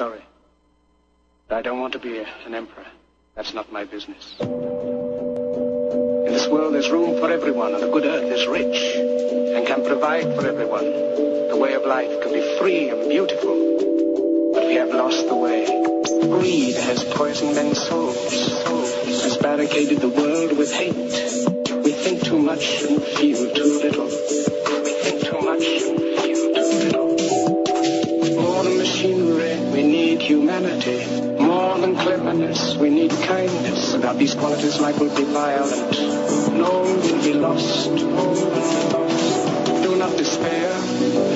sorry. I don't want to be an emperor. That's not my business. In this world, there's room for everyone, and the good earth is rich and can provide for everyone. The way of life can be free and beautiful, but we have lost the way. Greed has poisoned men's souls, has barricaded the world with hate. We think too much and feel too little. We think too much and feel too little. More than machinery, we need humanity. More than cleverness, we need kindness. Without these qualities, life will be violent. All will be lost. All will be lost. Do not despair.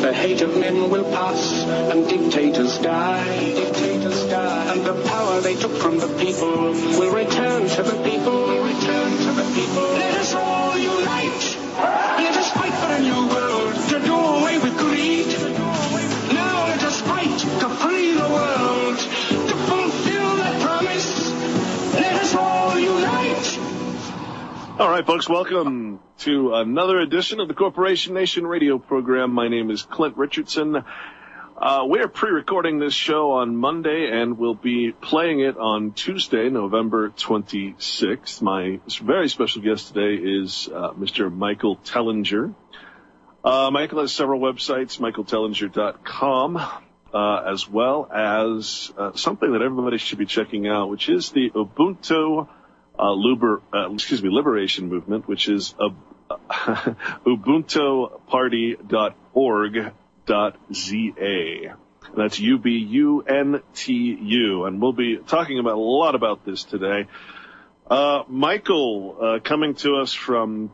The hate of men will pass, and dictators die. Dictators die. And the power they took from the people will return to the people. Will return to the people. Let us all unite. Let us fight for a new world to do away with greed. Now let us fight to free the world, to fulfill that promise. Let us all unite. All right, folks, welcome to another edition of the Corporation Nation radio program. My name is Clint Richardson. We're pre-recording this show on Monday, and we'll be playing it on Tuesday, November 26th. My very special guest today is Mr. Michael Tellinger. Michael has several websites, michaeltellinger.com, as well as something that everybody should be checking out, which is the Ubuntu Liberation Movement, which is ubuntuparty.org.za. That's UBUNTU, and we'll be talking about a lot about this today. Michael, coming to us from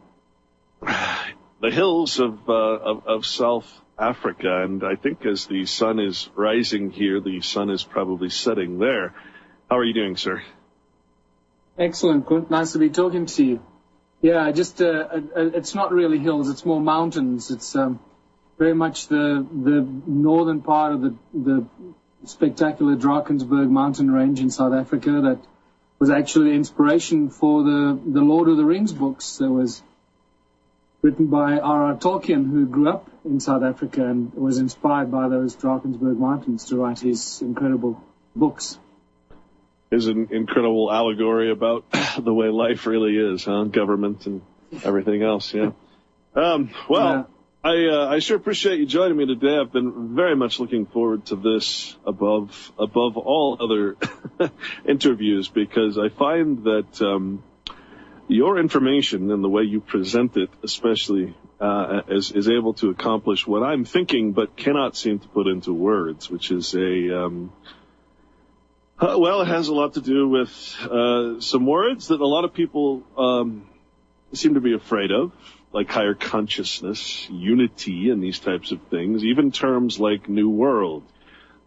the hills of South Africa, and I think as the sun is rising here, the sun is probably setting there. How are you doing, sir? Excellent, Clint. Nice to be talking to you. Yeah, it's not really hills, it's more mountains. It's very much the northern part of the spectacular Drakensberg mountain range in South Africa that was actually the inspiration for the Lord of the Rings books that was written by R.R. Tolkien, who grew up in South Africa and was inspired by those Drakensberg mountains to write his incredible books. Is an incredible allegory about the way life really is, huh? Government and everything else, yeah. I sure appreciate you joining me today. I've been very much looking forward to this above all other interviews, because I find that your information and the way you present it, especially, is able to accomplish what I'm thinking but cannot seem to put into words, which is it has a lot to do with some words that a lot of people seem to be afraid of, like higher consciousness, unity, and these types of things. Even terms like New World,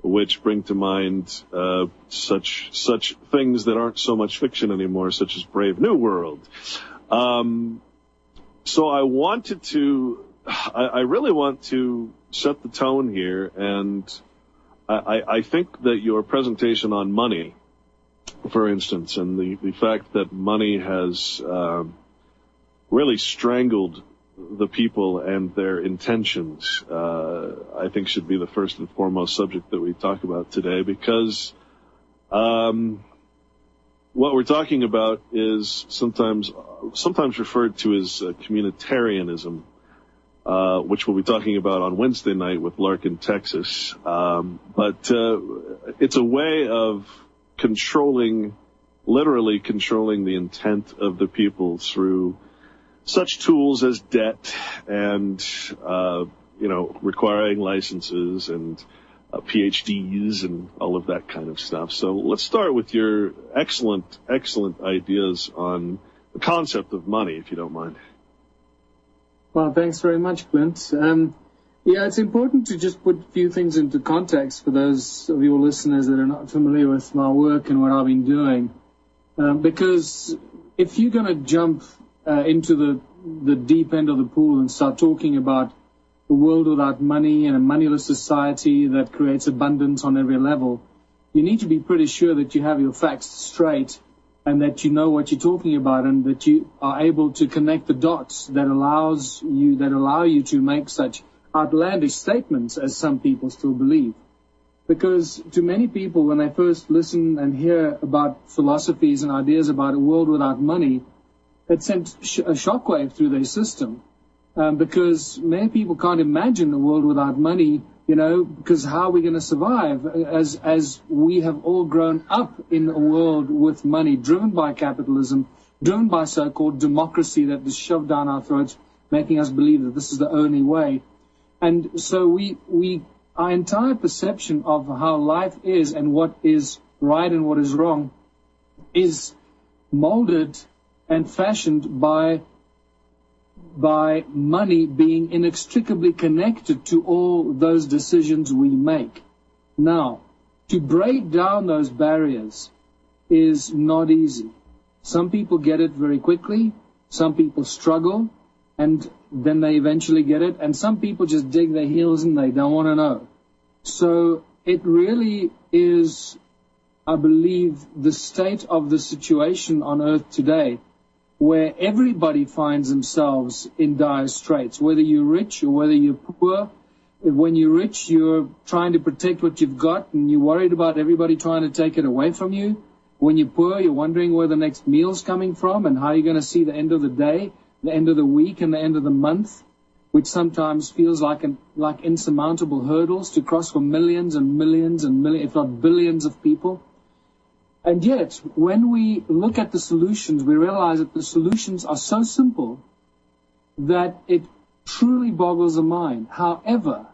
which bring to mind such things that aren't so much fiction anymore, such as Brave New World. So I really want to set the tone here, and I think that your presentation on money, for instance, and the fact that money has really strangled the people and their intentions, I think should be the first and foremost subject that we talk about today, because what we're talking about is sometimes referred to as communitarianism, which we'll be talking about on Wednesday night with Lark in Texas. But it's a way of literally controlling the intent of the people through such tools as debt and, requiring licenses and PhDs and all of that kind of stuff. So let's start with your excellent ideas on the concept of money, if you don't mind. Well, thanks very much, Clint. It's important to just put a few things into context for those of your listeners that are not familiar with my work and what I've been doing. Because if you're going to jump into the deep end of the pool and start talking about a world without money and a moneyless society that creates abundance on every level, you need to be pretty sure that you have your facts straight and that you know what you're talking about, and that you are able to connect the dots that allow you to make such outlandish statements as some people still believe. Because to many people, when they first listen and hear about philosophies and ideas about a world without money, it sent a shockwave through their system. Because many people can't imagine a world without money, because how are we going to survive as we have all grown up in a world with money, driven by capitalism, driven by so-called democracy that is shoved down our throats, making us believe that this is the only way. And so our entire perception of how life is and what is right and what is wrong is molded and fashioned by money being inextricably connected to all those decisions we make. Now, to break down those barriers is not easy. Some people get it very quickly, some people struggle, and then they eventually get it, and some people just dig their heels and they don't want to know. So it really is, I believe, the state of the situation on earth today, where everybody finds themselves in dire straits, whether you're rich or whether you're poor. When you're rich, you're trying to protect what you've got, and you're worried about everybody trying to take it away from you. When you're poor, you're wondering where the next meal's coming from and how you're going to see the end of the day, the end of the week, and the end of the month, which sometimes feels like insurmountable hurdles to cross for millions and millions and millions, if not billions of people. And yet, when we look at the solutions, we realize that the solutions are so simple that it truly boggles the mind. However,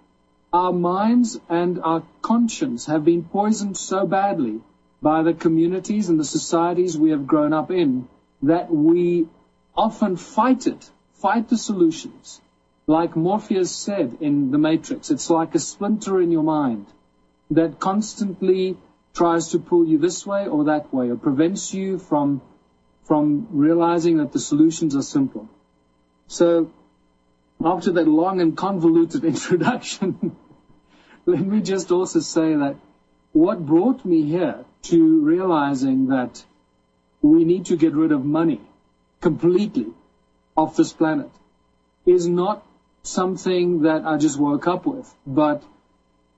our minds and our conscience have been poisoned so badly by the communities and the societies we have grown up in that we often fight the solutions. Like Morpheus said in The Matrix, it's like a splinter in your mind that constantly tries to pull you this way or that way, or prevents you from realizing that the solutions are simple. So, after that long and convoluted introduction, let me just also say that what brought me here to realizing that we need to get rid of money completely off this planet is not something that I just woke up with, but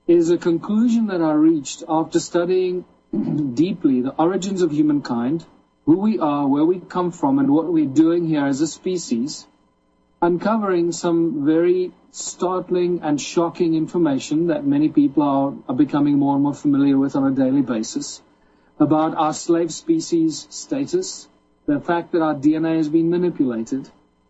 is a conclusion that I reached after studying deeply the origins of humankind, who we are, where we come from, and what we're doing here as a species, uncovering some very startling and shocking information that many people are becoming more and more familiar with on a daily basis about our slave species status, the fact that our DNA has been manipulated,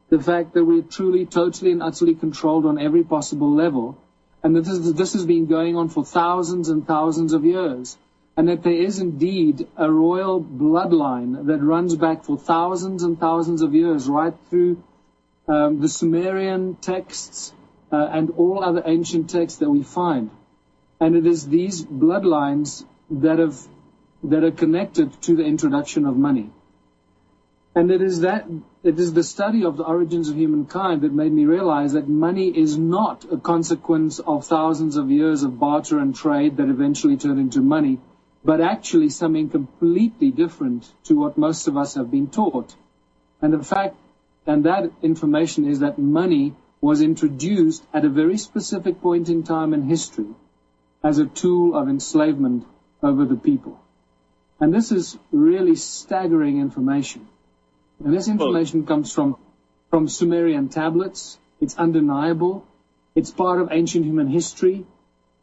the fact that we're truly, totally, and utterly controlled on every possible level, and that this has been going on for thousands and thousands of years, and that there is indeed a royal bloodline that runs back for thousands and thousands of years, right through the Sumerian texts and all other ancient texts that we find. And it is these bloodlines that are connected to the introduction of money. And it is the study of the origins of humankind that made me realize that money is not a consequence of thousands of years of barter and trade that eventually turned into money, but actually something completely different to what most of us have been taught. And the fact, and that information is that money was introduced at a very specific point in time in history as a tool of enslavement over the people. And this is really staggering information. And this information comes from Sumerian tablets. It's undeniable. It's part of ancient human history.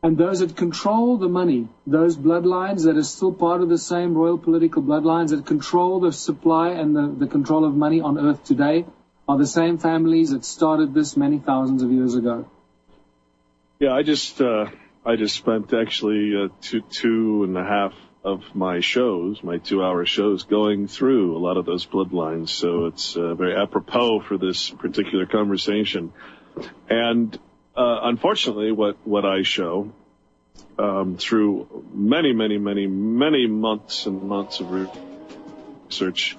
And those that control the money, those bloodlines that are still part of the same royal political bloodlines that control the supply and the control of money on earth today, are the same families that started this many thousands of years ago. Yeah, I just spent actually two and a half of my shows, my 2-hour shows, going through a lot of those bloodlines. So it's very apropos for this particular conversation. And unfortunately, what I show through many months and months of research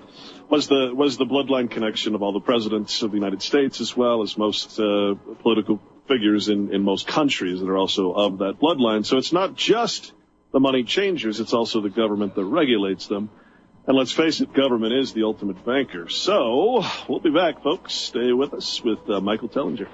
was the bloodline connection of all the presidents of the United States, as well as most political figures in most countries that are also of that bloodline. So it's not just the money changers, it's also the government that regulates them. And let's face it, government is the ultimate banker. So we'll be back, folks. Stay with us with Michael Tellinger.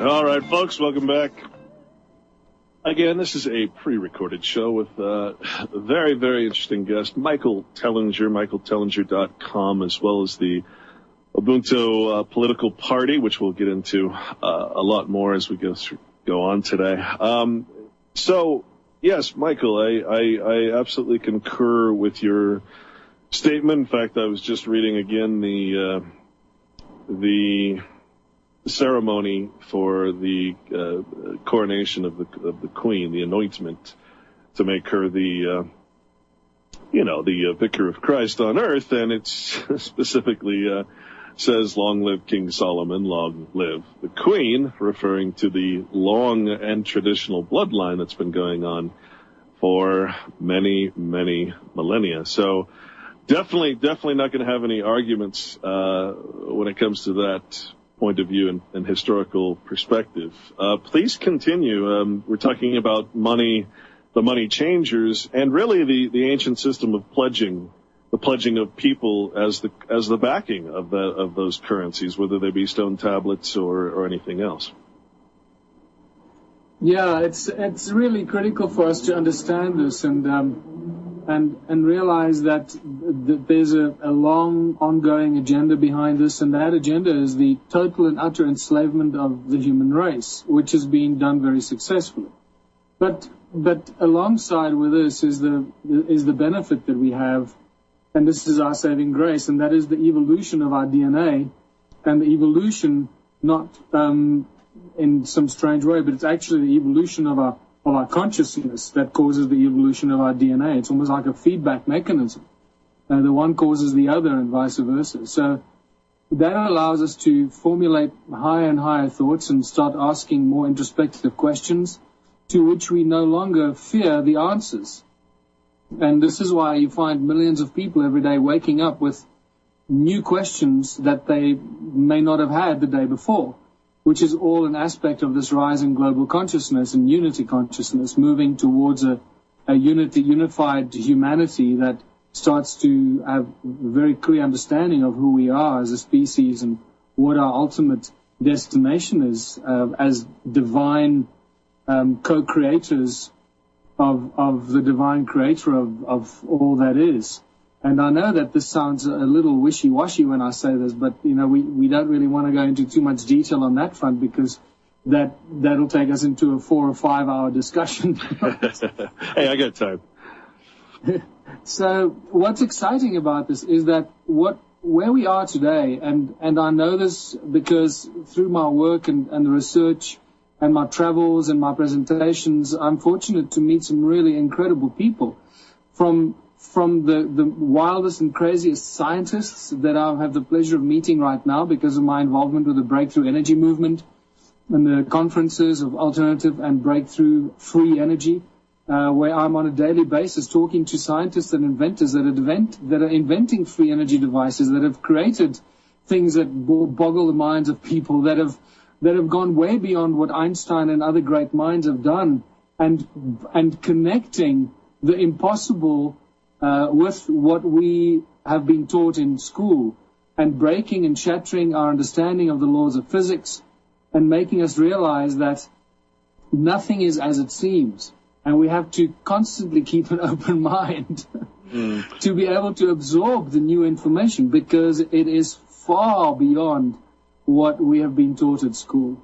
All right, folks, welcome back. Again, this is a pre-recorded show with a very, very interesting guest, Michael Tellinger, michaeltellinger.com, as well as the Ubuntu political party, which we'll get into a lot more as we go on today. So, yes, Michael, I absolutely concur with your statement. In fact, I was just reading again the ceremony for the coronation of the Queen, the anointment to make her the vicar of Christ on earth, and it's specifically says, "Long live King Solomon, long live the Queen," referring to the long and traditional bloodline that's been going on for many, many millennia. So definitely not going to have any arguments when it comes to that point of view and historical perspective. Please continue. We're talking about money, the money changers, and really the ancient system of pledging, the pledging of people as the backing of those currencies, whether they be stone tablets or anything else. Yeah, it's really critical for us to understand this and realize that there's a long ongoing agenda behind this, and that agenda is the total and utter enslavement of the human race, which is being done very successfully. But alongside with this is the benefit that we have, and this is our saving grace, and that is the evolution of our DNA, and the evolution not in some strange way, but it's actually the evolution of our consciousness that causes the evolution of our DNA. It's almost like a feedback mechanism. The one causes the other and vice versa. So that allows us to formulate higher and higher thoughts and start asking more introspective questions to which we no longer fear the answers. And this is why you find millions of people every day waking up with new questions that they may not have had the day before, which is all an aspect of this rise in global consciousness and unity consciousness, moving towards a unified humanity that starts to have a very clear understanding of who we are as a species and what our ultimate destination is as divine co-creators of the divine creator of all that is. And I know that this sounds a little wishy-washy when I say this, but, we don't really want to go into too much detail on that front because that'll take us into a 4 or 5 hour discussion. Hey, I got time. So what's exciting about this is that where we are today, and I know this because through my work and the research and my travels and my presentations, I'm fortunate to meet some really incredible people from the wildest and craziest scientists that I have the pleasure of meeting right now because of my involvement with the breakthrough energy movement and the conferences of alternative and breakthrough free energy, where I'm on a daily basis talking to scientists and inventors that are inventing free energy devices, that have created things that boggle the minds of people, that have gone way beyond what Einstein and other great minds have done, and connecting the impossible with what we have been taught in school, and breaking and shattering our understanding of the laws of physics, and making us realize that nothing is as it seems, and we have to constantly keep an open mind to be able to absorb the new information, because it is far beyond what we have been taught at school.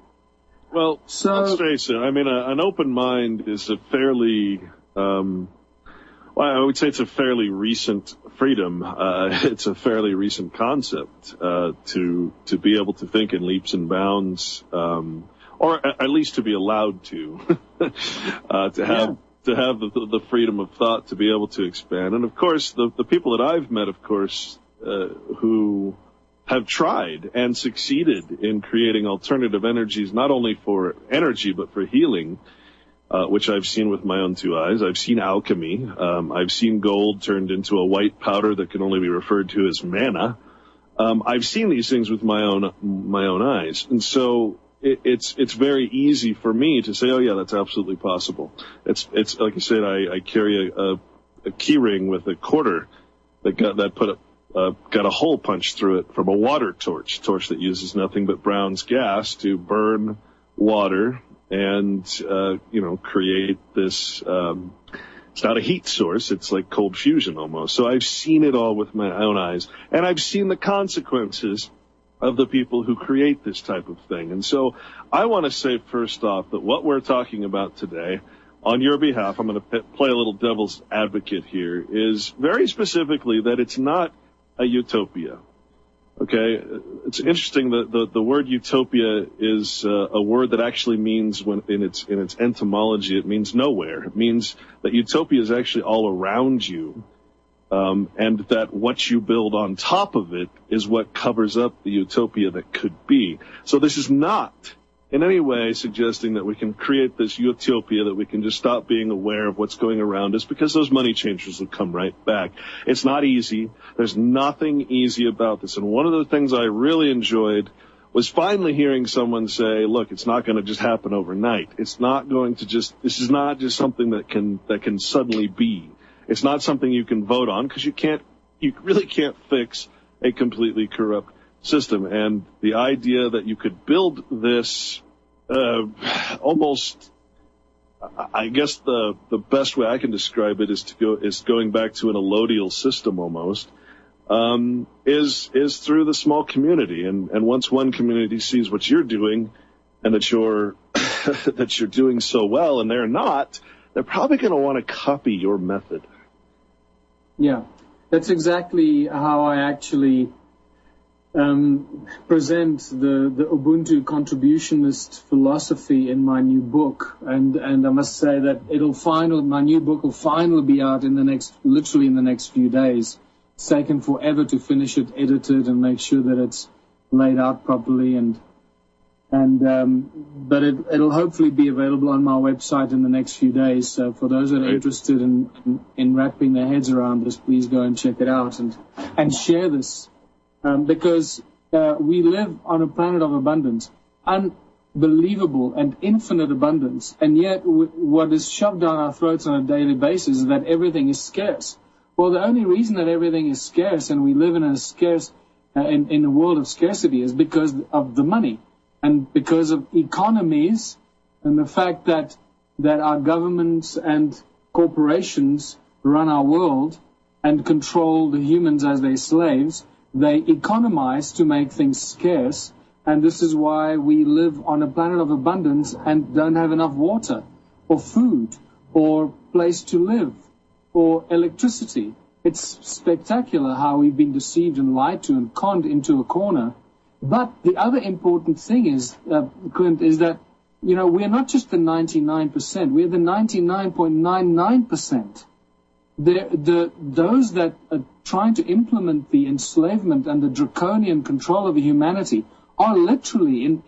Well, let's face it. I mean, an open mind is a fairly I would say it's a fairly recent freedom. It's a fairly recent concept to be able to think in leaps and bounds, or at least to be allowed to have the freedom of thought to be able to expand. And of course, the people that I've met, of course, who have tried and succeeded in creating alternative energies, not only for energy but for healing, which I've seen with my own two eyes. I've seen alchemy. I've seen gold turned into a white powder that can only be referred to as manna. I've seen these things with my own eyes, and so it's very easy for me to say, oh yeah, that's absolutely possible. It's like I said, I carry a key ring with a quarter that got a hole punched through it from a water torch that uses nothing but Brown's gas to burn water and, create this, it's not a heat source. It's like cold fusion almost. So I've seen it all with my own eyes, and I've seen the consequences of the people who create this type of thing. And so I want to say first off that what we're talking about today, on your behalf, I'm going to play a little devil's advocate here, is very specifically that it's not a utopia. Okay, it's interesting that the word utopia is a word that actually means, when in its etymology, it means nowhere. It means that utopia is actually all around you, and that what you build on top of it is what covers up the utopia that could be. So this is not in any way suggesting that we can create this utopia, that we can just stop being aware of what's going around us, because those money changers will come right back. It's not easy. There's nothing easy about this. And one of the things I really enjoyed was finally hearing someone say, look, it's not going to just happen overnight. It's not going to this is not just something that can suddenly be. It's not something you can vote on, because you really can't fix a completely corrupt system. And the idea that you could build this almost, I guess the best way I can describe it is going back to an allodial system almost, is through the small community. And once one community sees what you're doing, and that you're that you're doing so well, and they're not, they're probably going to want to copy your method. Yeah, that's exactly how I actually present the Ubuntu contributionist philosophy in my new book, and I must say that my new book will finally be out literally in the next few days. It's taken forever to finish it, edit it, and make sure that it's laid out properly, but it'll hopefully be available on my website in the next few days. So for those that are interested in wrapping their heads around this, please go and check it out and share this. Because we live on a planet of abundance, unbelievable and infinite abundance, and yet what is shoved down our throats on a daily basis is that everything is scarce. Well, the only reason that everything is scarce and we live in a world of scarcity is because of the money, and because of economies, and the fact that our governments and corporations run our world and control the humans as their slaves. They economize to make things scarce, and this is why we live on a planet of abundance and don't have enough water or food or place to live or electricity. It's spectacular how we've been deceived and lied to and conned into a corner. But the other important thing is, Clint, is that, we're not just the 99%, we're the 99.99%. Those that are trying to implement the enslavement and the draconian control of humanity are literally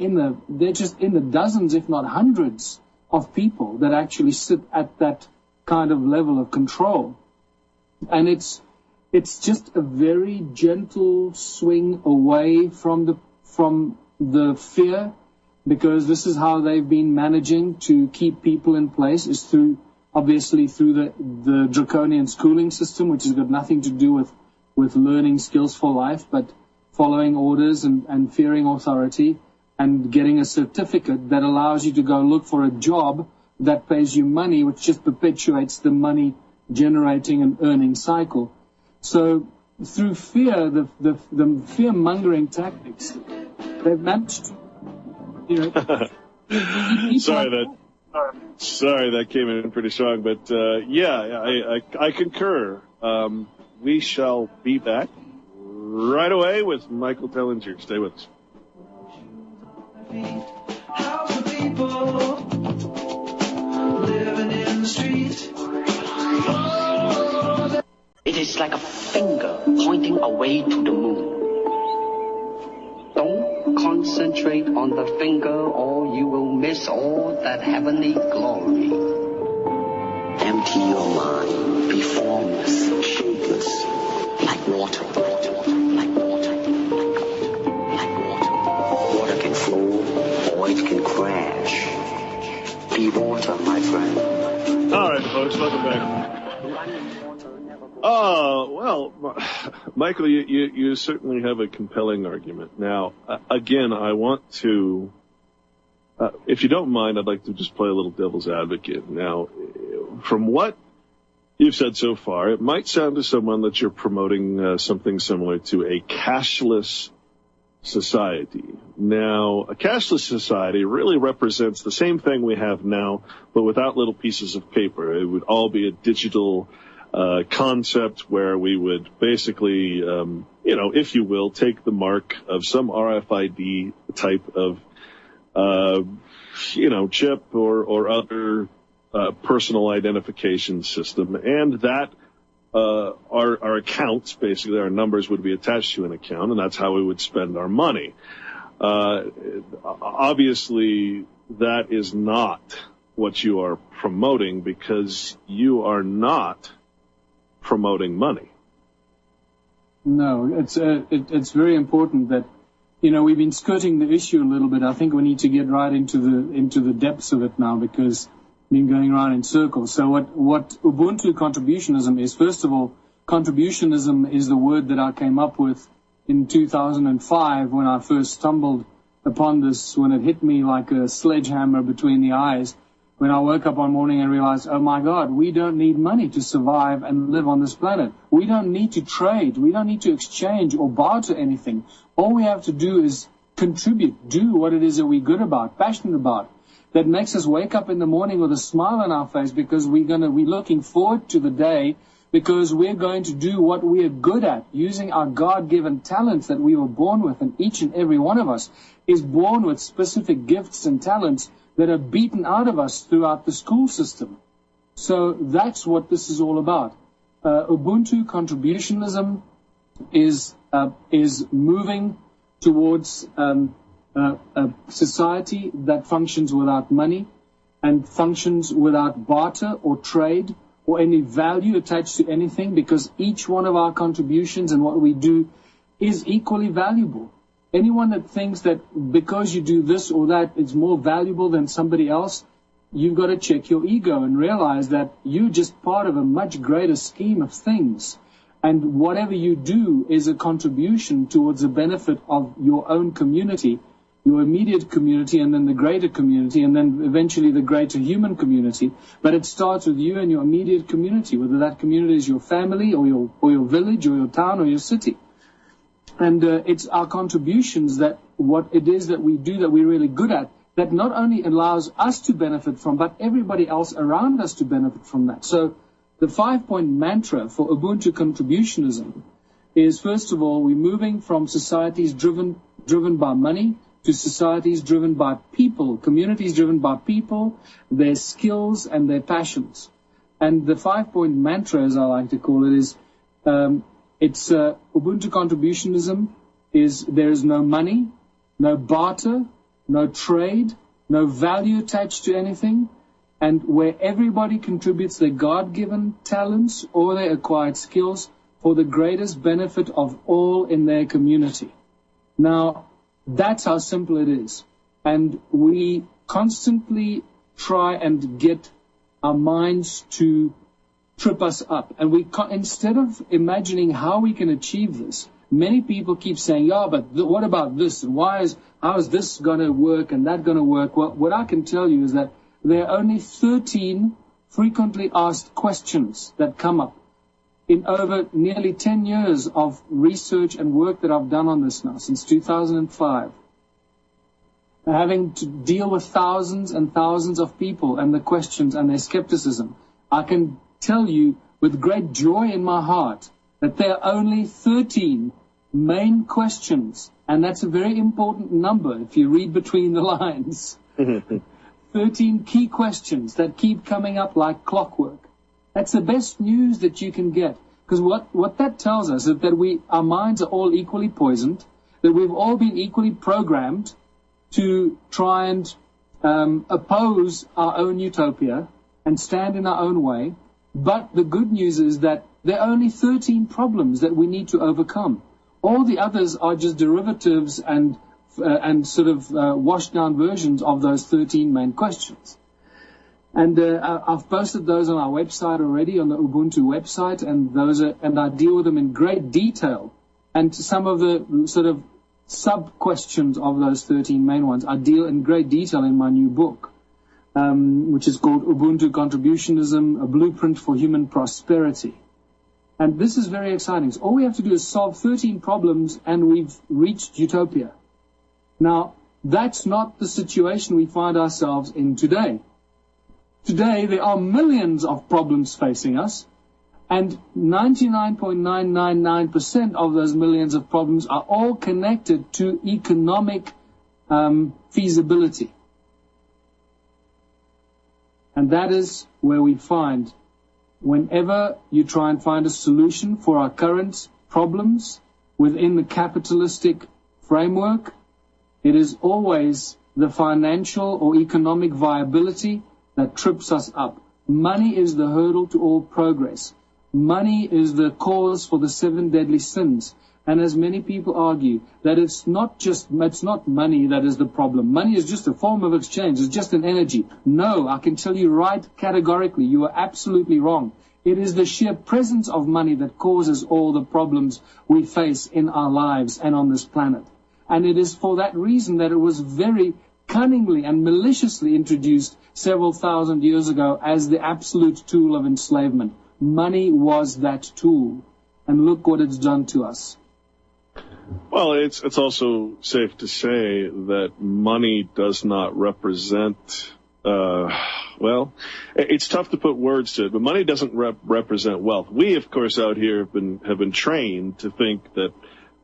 they're just in the dozens, if not hundreds, of people that actually sit at that kind of level of control. And it's just a very gentle swing away from the fear, because this is how they've been managing to keep people in place, is through the draconian schooling system, which has got nothing to do with learning skills for life, but following orders and fearing authority and getting a certificate that allows you to go look for a job that pays you money, which just perpetuates the money generating and earning cycle. So through fear, the fear-mongering tactics, they've managed to, Sorry, that came in pretty strong, but I concur. We shall be back right away with Michael Tellinger. Stay with us. How's the people living in the street? It is like a finger pointing away to the moon. Don't concentrate on the finger or you will miss all that heavenly glory. Empty your mind, be formless, shapeless, like water. Like water. Water can flow or it can crash. Be water, my friend. All right, folks, welcome back. Oh, well, Michael, you certainly have a compelling argument. Now, again, I want to if you don't mind, I'd like to just play a little devil's advocate. Now, from what you've said so far, it might sound to someone that you're promoting something similar to a cashless society. Now, a cashless society really represents the same thing we have now, but without little pieces of paper. It would all be a digital concept where we would basically, if you will, take the mark of some RFID type of, chip or other personal identification system, and that our accounts, basically our numbers, would be attached to an account, and that's how we would spend our money. Obviously, that is not what you are promoting, because you are not promoting money. No, it's very important that, we've been skirting the issue a little bit. I think we need to get right into the depths of it now, because been going around in circles. So what Ubuntu contributionism is, first of all, contributionism is the word that I came up with in 2005 when I first stumbled upon this, when it hit me like a sledgehammer between the eyes, when I woke up one morning and realized, oh my God, we don't need money to survive and live on this planet. We don't need to trade. We don't need to exchange or barter anything. All we have to do is contribute, do what it is that we're good about, passionate about, that makes us wake up in the morning with a smile on our face, because we're looking forward to the day, because we're going to do what we are good at, using our God-given talents that we were born with, and each and every one of us is born with specific gifts and talents that are beaten out of us throughout the school system. So that's what this is all about. Ubuntu contributionism is moving towards a society that functions without money and functions without barter or trade or any value attached to anything, because each one of our contributions and what we do is equally valuable. Anyone that thinks that because you do this or that it's more valuable than somebody else, you've got to check your ego and realize that you're just part of a much greater scheme of things. And whatever you do is a contribution towards the benefit of your own community, your immediate community, and then the greater community, and then eventually the greater human community. But it starts with you and your immediate community, whether that community is your family or your village or your town or your city. And it's our contributions, that what it is that we do that we're really good at, that not only allows us to benefit from, but everybody else around us to benefit from that. So the 5-point mantra for Ubuntu contributionism is, first of all, we're moving from societies driven by money to societies driven by people, communities driven by people, their skills and their passions. And the 5-point mantra, as I like to call it, is Ubuntu contributionism is there is no money, no barter, no trade, no value attached to anything, and where everybody contributes their God-given talents or their acquired skills for the greatest benefit of all in their community. Now, that's how simple it is. And we constantly try and get our minds to trip us up. And instead of imagining how we can achieve this, many people keep saying, yeah, but what about this? And how is this going to work and that going to work? Well, what I can tell you is that there are only 13 frequently asked questions that come up in over nearly 10 years of research and work that I've done on this now, since 2005. Having to deal with thousands and thousands of people and the questions and their skepticism, I can tell you with great joy in my heart that there are only 13 main questions, and that's a very important number if you read between the lines. 13 key questions that keep coming up like clockwork. That's the best news that you can get, because what that tells us is that our minds are all equally poisoned, that we've all been equally programmed to try and oppose our own utopia and stand in our own way. But the good news is that there are only 13 problems that we need to overcome. All the others are just derivatives and sort of washed down versions of those 13 main questions. And I've posted those on our website already, on the Ubuntu website, and I deal with them in great detail. And some of the sort of sub-questions of those 13 main ones I deal in great detail in my new book, which is called Ubuntu Contributionism, a Blueprint for Human Prosperity. And this is very exciting. So all we have to do is solve 13 problems and we've reached utopia. Now, that's not the situation we find ourselves in today. Today, there are millions of problems facing us, and 99.999% of those millions of problems are all connected to economic feasibility. And that is where we find, whenever you try and find a solution for our current problems within the capitalistic framework, it is always the financial or economic viability that trips us up. Money is the hurdle to all progress. Money is the cause for the 7 deadly sins. And as many people argue, that it's not money that is the problem. Money is just a form of exchange. It's just an energy. No, I can tell you right categorically, you are absolutely wrong. It is the sheer presence of money that causes all the problems we face in our lives and on this planet. And it is for that reason that it was very cunningly and maliciously introduced several thousand years ago as the absolute tool of enslavement. Money was that tool. And look what it's done to us. Well, it's also safe to say that money does not represent, it's tough to put words to it, but money doesn't represent wealth. We, of course, out here have been trained to think that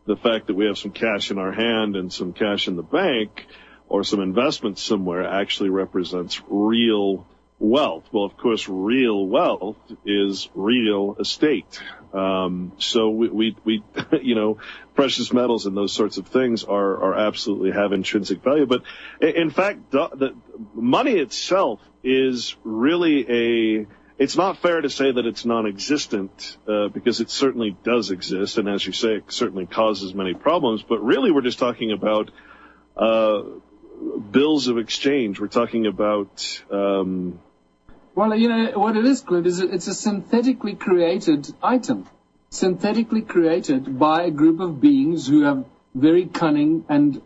the fact that we have some cash in our hand and some cash in the bank or some investments somewhere actually represents real wealth. Well, of course, real wealth is real estate. So we precious metals and those sorts of things are absolutely have intrinsic value. But in fact, the money itself is really it's not fair to say that it's non-existent, because it certainly does exist. And as you say, it certainly causes many problems. But really, we're just talking about, bills of exchange. We're talking about, Well, what it is, Clint, is it's a synthetically created item. Synthetically created by a group of beings who have very cunning and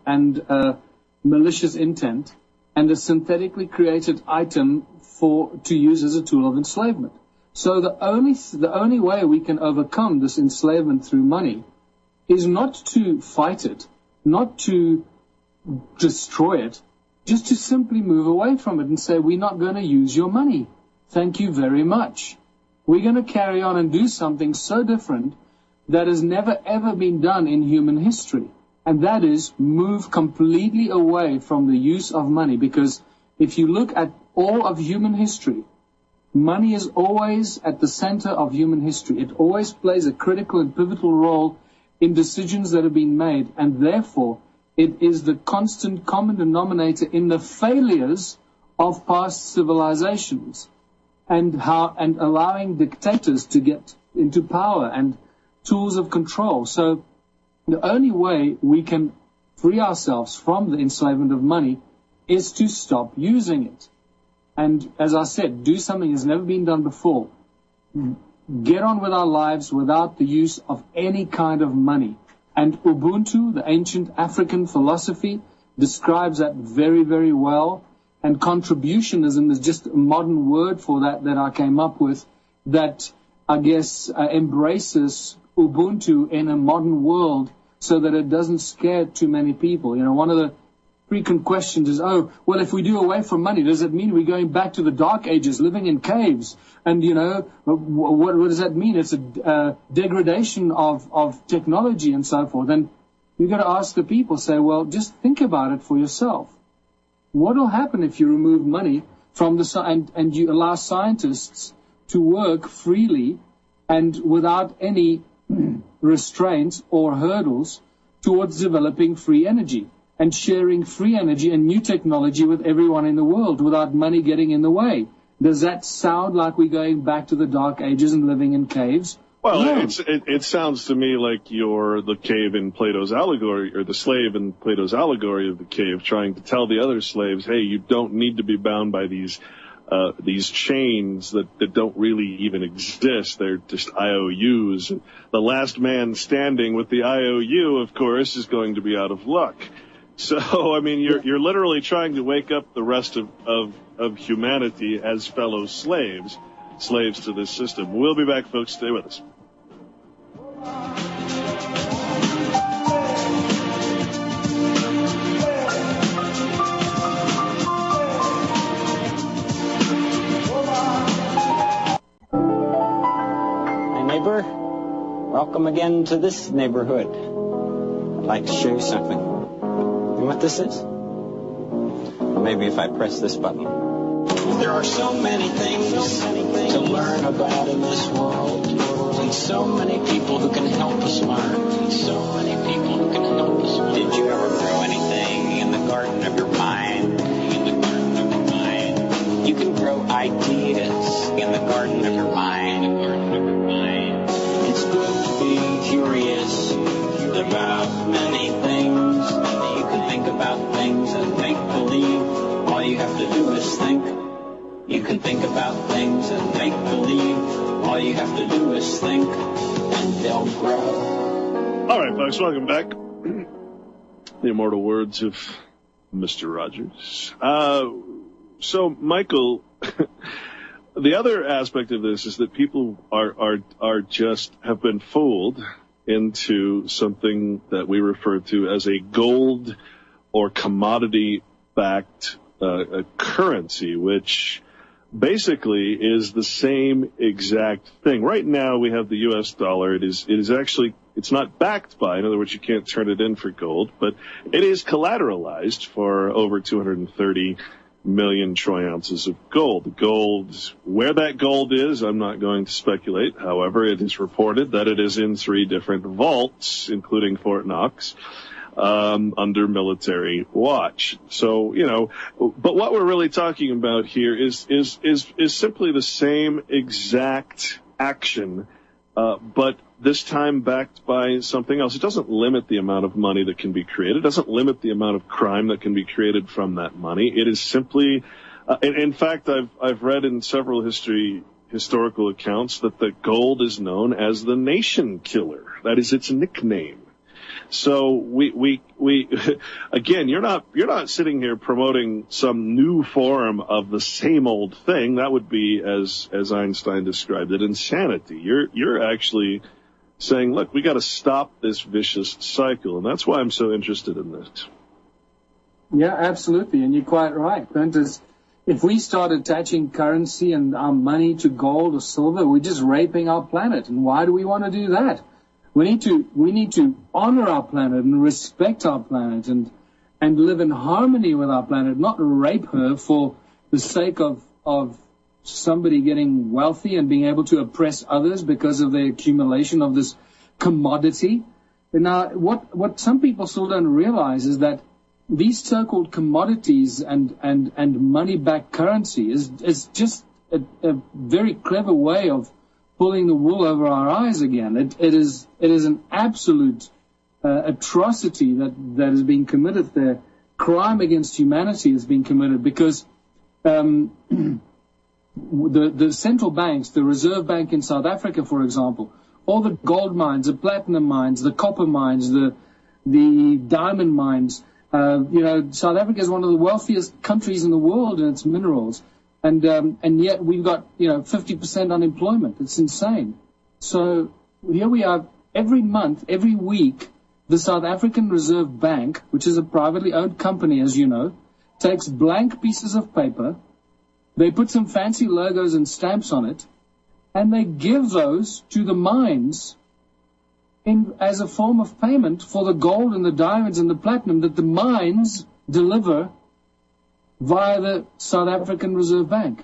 malicious intent, and a synthetically created item to use as a tool of enslavement. So the only way we can overcome this enslavement through money is not to fight it, not to destroy it, just to simply move away from it and say, we're not going to use your money. Thank you very much. We're going to carry on and do something so different that has never ever been done in human history. And that is move completely away from the use of money. Because if you look at all of human history, money is always at the center of human history. It always plays a critical and pivotal role in decisions that have been made. And therefore, it is the constant common denominator in the failures of past civilizations. And allowing dictators to get into power and tools of control. So the only way we can free ourselves from the enslavement of money is to stop using it. And as I said, do something that's never been done before. Get on with our lives without the use of any kind of money. And Ubuntu, the ancient African philosophy, describes that very, very well. And contributionism is just a modern word for that I came up with, that I guess embraces Ubuntu in a modern world so that it doesn't scare too many people. One of the frequent questions is, if we do away from money, does it mean we're going back to the dark ages, living in caves? And, what does that mean? It's a degradation of technology and so forth. And you've got to ask the people, say, well, just think about it for yourself. What will happen if you remove money from and you allow scientists to work freely and without any restraints or hurdles towards developing free energy and sharing free energy and new technology with everyone in the world without money getting in the way? Does that sound like we're going back to the dark ages and living in caves? Well, no. It sounds to me like you're the cave in Plato's allegory, or the slave in Plato's allegory of the cave, trying to tell the other slaves, hey, you don't need to be bound by these these chains that don't really even exist. They're just IOUs. The last man standing with the IOU, of course, is going to be out of luck. So, I mean, you're literally trying to wake up the rest of humanity as fellow slaves to this system. We'll be back, folks. Stay with us. Welcome again to this neighborhood. I'd like to show you something. You know what this is? Maybe if I press this button. There are so many things to learn about in this world, and so many people who can help us learn, and so many people who can help us learn. Did you ever grow anything in the garden of your mind? In the garden of your mind. You can grow ideas in the garden of your mind. In the garden of your mind. It's good to be curious about many things. You can think about things and make believe. All you have to do is think. You can think about things and make believe. All you have to do is think, and they'll grow. All right, folks, welcome back. The immortal words of Mr. Rogers. So, Michael, the other aspect of this is that people are just have been fooled into something that we refer to as a gold or commodity-backed currency, which basically is the same exact thing. Right now, we have the U.S. dollar. It is actually, it's not backed by, in other words, you can't turn it in for gold, but it is collateralized for over 230 million troy ounces of gold. Gold, where that gold is, I'm not going to speculate. However, it is reported that it is in 3 different vaults, including Fort Knox, under military watch. So, you know, but what we're really talking about here is simply the same exact action, but this time backed by something else. It doesn't limit the amount of money that can be created. It doesn't limit the amount of crime that can be created from that money. It is simply, in fact, I've read in several historical accounts that the gold is known as the nation killer. That is its nickname. So we again, you're not sitting here promoting some new form of the same old thing. That would be, as Einstein described it, insanity. You're actually saying, look, we got to stop this vicious cycle, and that's why I'm so interested in this. Yeah, absolutely, and you're quite right, Clint. If we start attaching currency and our money to gold or silver, we're just raping our planet. And why do we want to do that? We need to honor our planet and respect our planet and live in harmony with our planet, not rape her for the sake of somebody getting wealthy and being able to oppress others because of the accumulation of this commodity. And now, what some people still don't realize is that these so-called commodities and money-backed currency is just a very clever way of pulling the wool over our eyes again. It is an absolute atrocity that is being committed there. Crime against humanity is being committed because the central banks, the Reserve Bank in South Africa, for example, all the gold mines, the platinum mines, the copper mines, the diamond mines. South Africa is one of the wealthiest countries in the world in its minerals. And yet we've got, 50% unemployment. It's insane. So here we are every month, every week, the South African Reserve Bank, which is a privately owned company, as you know, takes blank pieces of paper. They put some fancy logos and stamps on it, and they give those to the mines as a form of payment for the gold and the diamonds and the platinum that the mines deliver via the South African Reserve Bank.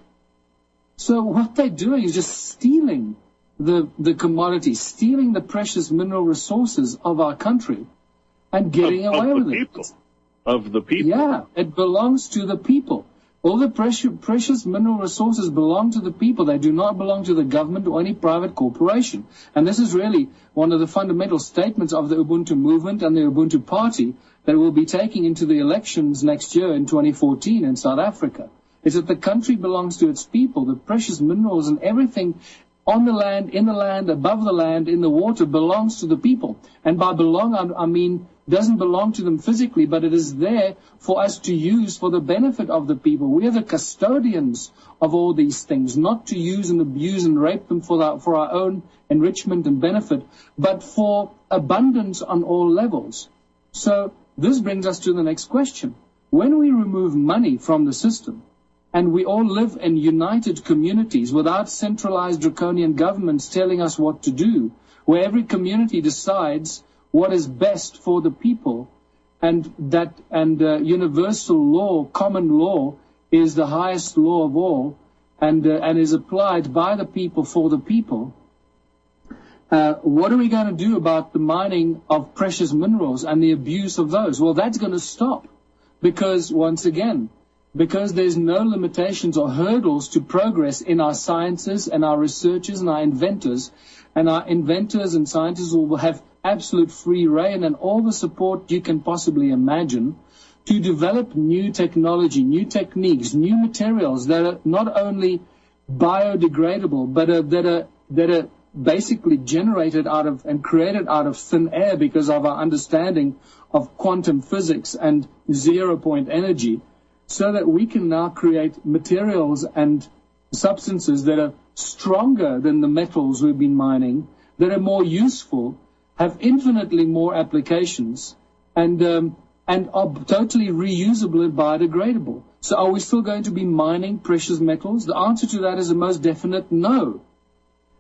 So what they're doing is just stealing the commodities, stealing the precious mineral resources of our country and getting away with it. Of the people. Yeah, it belongs to the people. All the precious mineral resources belong to the people. They do not belong to the government or any private corporation. And this is really one of the fundamental statements of the Ubuntu movement and the Ubuntu party that we'll be taking into the elections next year in 2014 in South Africa. is that the country belongs to its people. The precious minerals and everything on the land, in the land, above the land, in the water belongs to the people. And by belong, I mean doesn't belong to them physically, but it is there for us to use for the benefit of the people. We are the custodians of all these things, not to use and abuse and rape them for our own enrichment and benefit, but for abundance on all levels. So this brings us to the next question. When we remove money from the system, and we all live in united communities without centralized draconian governments telling us what to do, where every community decides what is best for the people, and universal law, common law, is the highest law of all, and is applied by the people for the people. What are we going to do about the mining of precious minerals and the abuse of those? Well, that's going to stop, because once again, because there's no limitations or hurdles to progress in our sciences and our researchers and our inventors and scientists will have absolute free reign and all the support you can possibly imagine to develop new technology, new techniques, new materials that are not only biodegradable, but that are basically generated out of and created out of thin air because of our understanding of quantum physics and 0-point energy, so that we can now create materials and substances that are stronger than the metals we've been mining, that are more useful, have infinitely more applications, and are totally reusable and biodegradable. So are we still going to be mining precious metals? The answer to that is a most definite no.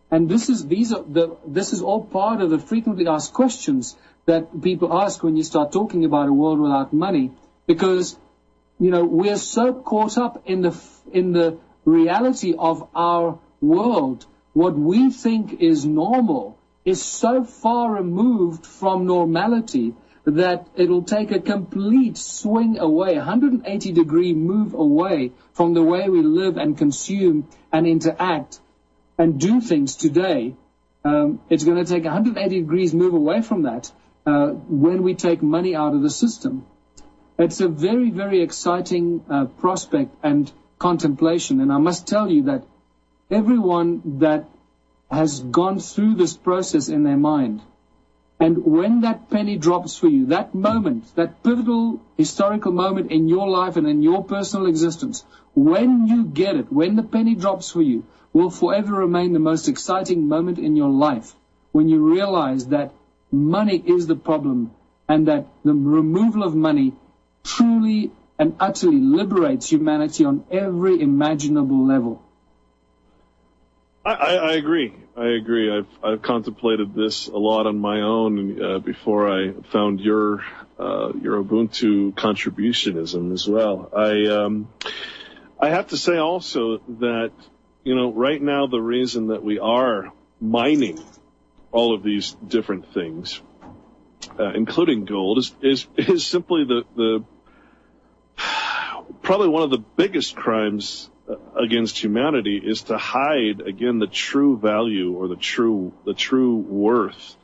And this is all part of the frequently asked questions that people ask when you start talking about a world without money, because we're so caught up in the reality of our world. What we think is normal is so far removed from normality that it'll take a complete swing away, 180-degree move away from the way we live and consume and interact and do things today. It's going to take 180 degrees move away from that when we take money out of the system. It's a very, very exciting prospect and contemplation. And I must tell you that everyone that has gone through this process in their mind, and when that penny drops for you, that moment, that pivotal historical moment in your life and in your personal existence, when you get it, when the penny drops for you, will forever remain the most exciting moment in your life, when you realize that money is the problem and that the removal of money truly and utterly liberates humanity on every imaginable level. I agree. I've contemplated this a lot on my own before I found your Ubuntu contributionism as well. I have to say also that right now the reason that we are mining all of these different things, including gold, is simply the probably one of the biggest crimes against humanity is to hide, again, the true value or the true worth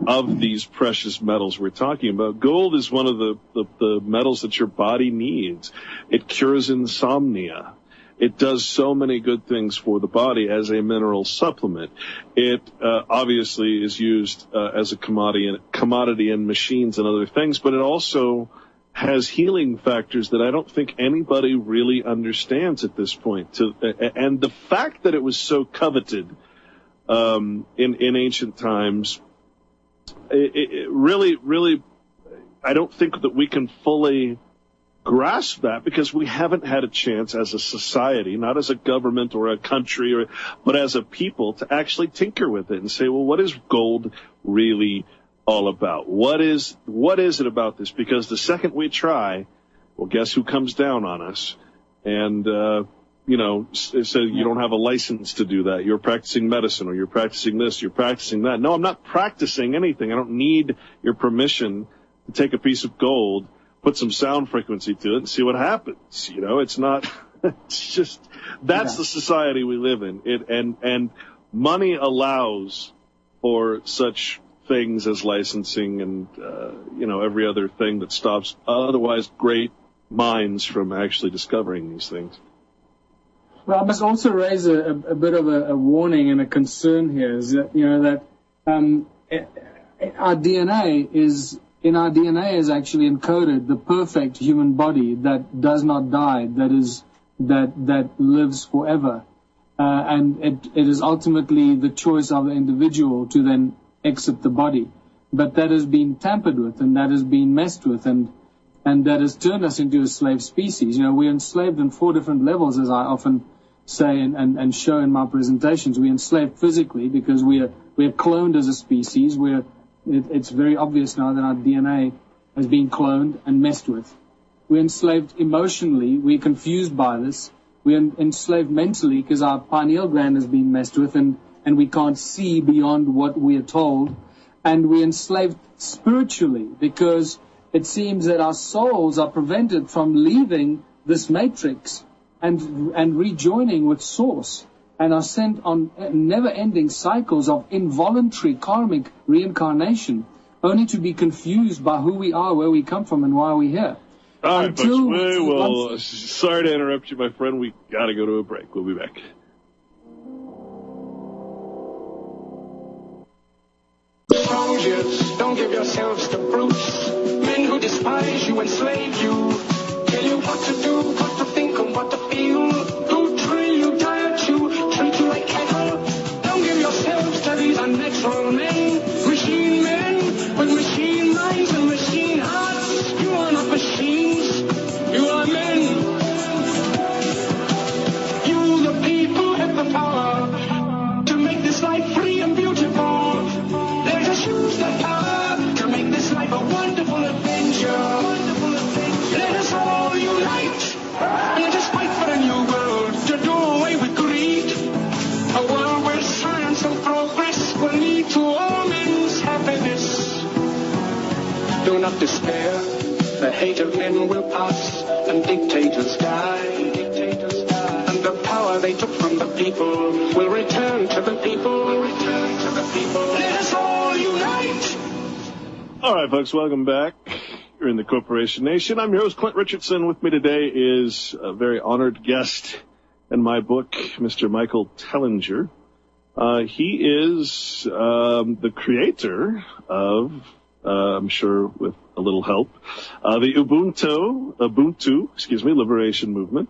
of these precious metals we're talking about. Gold is one of the metals that your body needs. It cures insomnia. It does so many good things for the body as a mineral supplement. It obviously is used as a commodity in machines and other things, but it also has healing factors that I don't think anybody really understands at this point. And the fact that it was so coveted in ancient times, it really, I don't think that we can fully grasp that, because we haven't had a chance as a society, not as a government or a country, but as a people, to actually tinker with it and say, well, what is gold really all about? What is it about this? Because the second we try, well, guess who comes down on us? And, so you don't have a license to do that. You're practicing medicine, or you're practicing this, you're practicing that. No, I'm not practicing anything. I don't need your permission to take a piece of gold, put some sound frequency to it, and see what happens. It's not, it's just, that's the society we live in. And money allows for such things as licensing and, every other thing that stops otherwise great minds from actually discovering these things. Well, I must also raise a bit of a warning and a concern here, is that, that our DNA is actually encoded the perfect human body that does not die, that lives forever. And it is ultimately the choice of the individual to then exit the body. But that has been tampered with, and that has been messed with, and that has turned us into a slave species. We're enslaved on 4 different levels, as I often say and show in my presentations. We're enslaved physically because we're cloned as a species. It's very obvious now that our DNA has been cloned and messed with. We're enslaved emotionally. We're confused by this. We're enslaved mentally because our pineal gland has been messed with, and we can't see beyond what we are told. And we're enslaved spiritually because it seems that our souls are prevented from leaving this matrix and rejoining with Source, and are sent on never-ending cycles of involuntary karmic reincarnation, only to be confused by who we are, where we come from, and why we're here. All right, folks, sorry to interrupt you, my friend. We got to go to a break. We'll be back. Soldiers, don't give yourselves to brutes. Men who despise you, enslave you, tell you what to do, what to think, and what to feel. Who drill you, diet you, treat you like cattle. Don't give yourselves to these unnatural men. Machine men with machine minds and machine hearts. You are not machines, you are men. You, the people, have the power to make this life free and beautiful. Let us use that power to make this life a wonderful adventure. Let us all unite. Let us fight for a new world to do away with greed. A world where science and progress will lead to all men's happiness. Do not despair. The hate of men will pass and dictators die. And the power they took from the people will return to the people. Let us all unite. All right, folks, welcome back. You're in the Corporation Nation. I'm your host, Clint Richardson. With me today is a very honored guest in my book, Mr. Michael Tellinger. He is the creator of, I'm sure with a little help, the Ubuntu Liberation Movement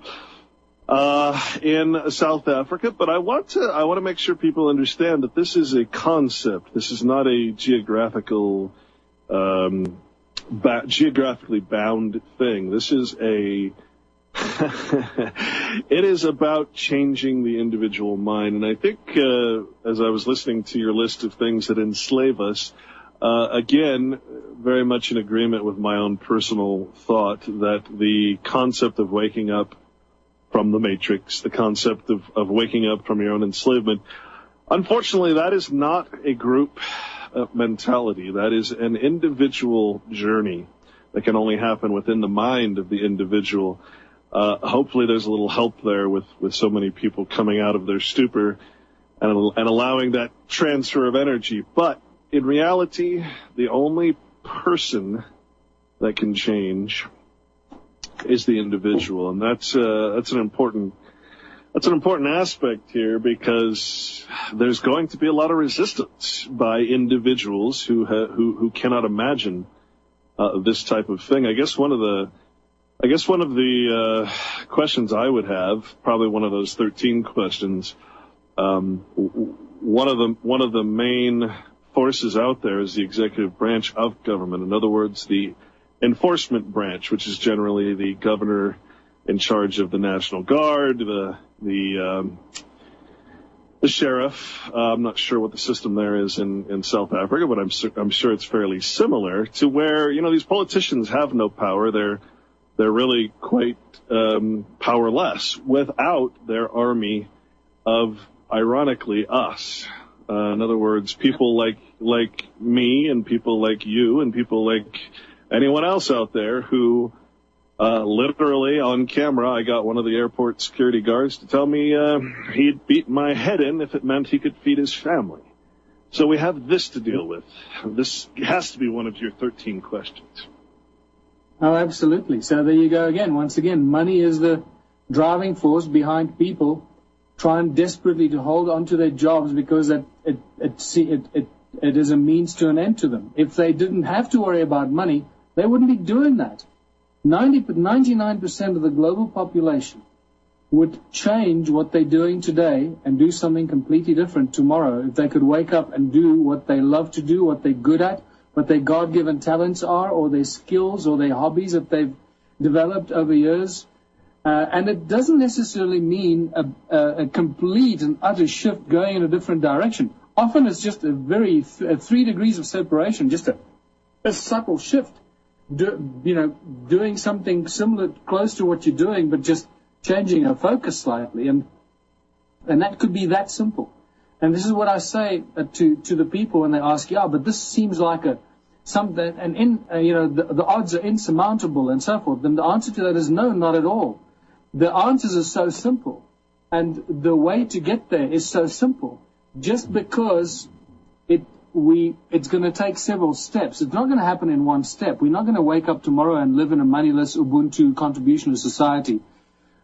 in South Africa. But I want to make sure people understand that this is a concept. This is not a geographically bound thing. This is it is about changing the individual mind. And I think, as I was listening to your list of things that enslave us, again, very much in agreement with my own personal thought that the concept of waking up from the matrix, the concept of waking up from your own enslavement, unfortunately, that is not a group mentality. That is an individual journey that can only happen within the mind of the individual. Hopefully there's a little help there with so many people coming out of their stupor and allowing that transfer of energy. But in reality, the only person that can change is the individual, and that's an important aspect here, because there's going to be a lot of resistance by individuals who cannot imagine this type of thing. I guess one of the questions I would have, probably one of those 13 questions, one of the main forces out there is the executive branch of government. In other words, the enforcement branch, which is generally the governor in charge of the National Guard, the sheriff. I'm not sure what the system there is in South Africa, but I'm sure it's fairly similar to where, these politicians have no power. They're really quite powerless without their army of, ironically, us. In other words, people like me and people like you and people like anyone else out there who literally on camera, I got one of the airport security guards to tell me he'd beat my head in if it meant he could feed his family. So we have this to deal with. This has to be one of your 13 questions. Oh, absolutely. So there you go again. Once again, money is the driving force behind people trying desperately to hold on to their jobs because it is a means to an end to them. If they didn't have to worry about money, they wouldn't be doing that. 99% of the global population would change what they're doing today and do something completely different tomorrow if they could wake up and do what they love to do, what they're good at, what their God-given talents are, or their skills or their hobbies that they've developed over years. And it doesn't necessarily mean a complete and utter shift going in a different direction. Often it's just a 3 degrees of separation, just a subtle shift. Doing something similar, close to what you're doing, but just changing our focus slightly, and that could be that simple. And this is what I say to the people when they ask, but this seems like something, and the odds are insurmountable and so forth. Then the answer to that is no, not at all. The answers are so simple, and the way to get there is so simple. Just because it's going to take several steps. It's not going to happen in one step. We're not going to wake up tomorrow and live in a moneyless Ubuntu contributionist society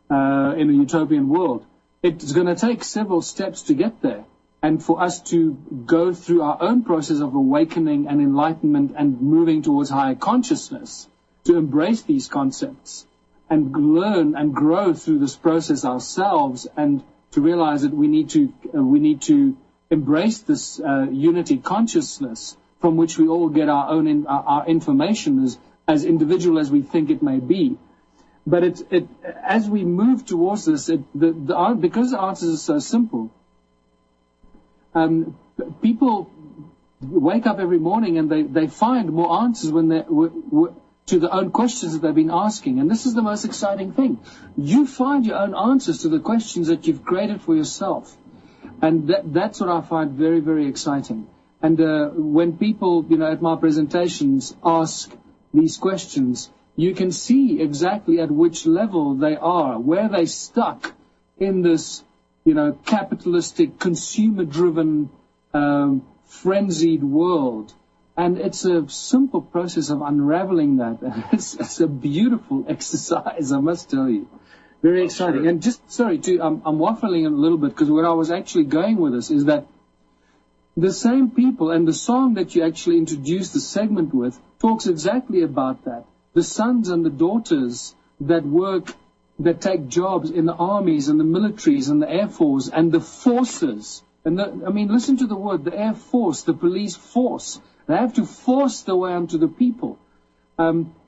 in a utopian world. It's going to take several steps to get there, and for us to go through our own process of awakening and enlightenment and moving towards higher consciousness, to embrace these concepts and learn and grow through this process ourselves, and to realize that we need to embrace this unity consciousness from which we all get our information as individual as we think it may be. But as we move towards this, because the answers are so simple, people wake up every morning and they find more answers when they to the own questions that they've been asking. And this is the most exciting thing. You find your own answers to the questions that you've created for yourself. And that's what I find very, very exciting. And when people, at my presentations ask these questions, you can see exactly at which level they are, where they stuck in this, capitalistic, consumer-driven, frenzied world. And it's a simple process of unraveling that. It's a beautiful exercise, I must tell you. Very exciting. Sure. And just, I'm waffling a little bit, because where I was actually going with this is that the same people, and the song that you actually introduced the segment with talks exactly about that. The sons and the daughters that take jobs in the armies and the militaries and the Air Force and the forces. And listen to the word, the Air Force, the police force. They have to force their way onto the people.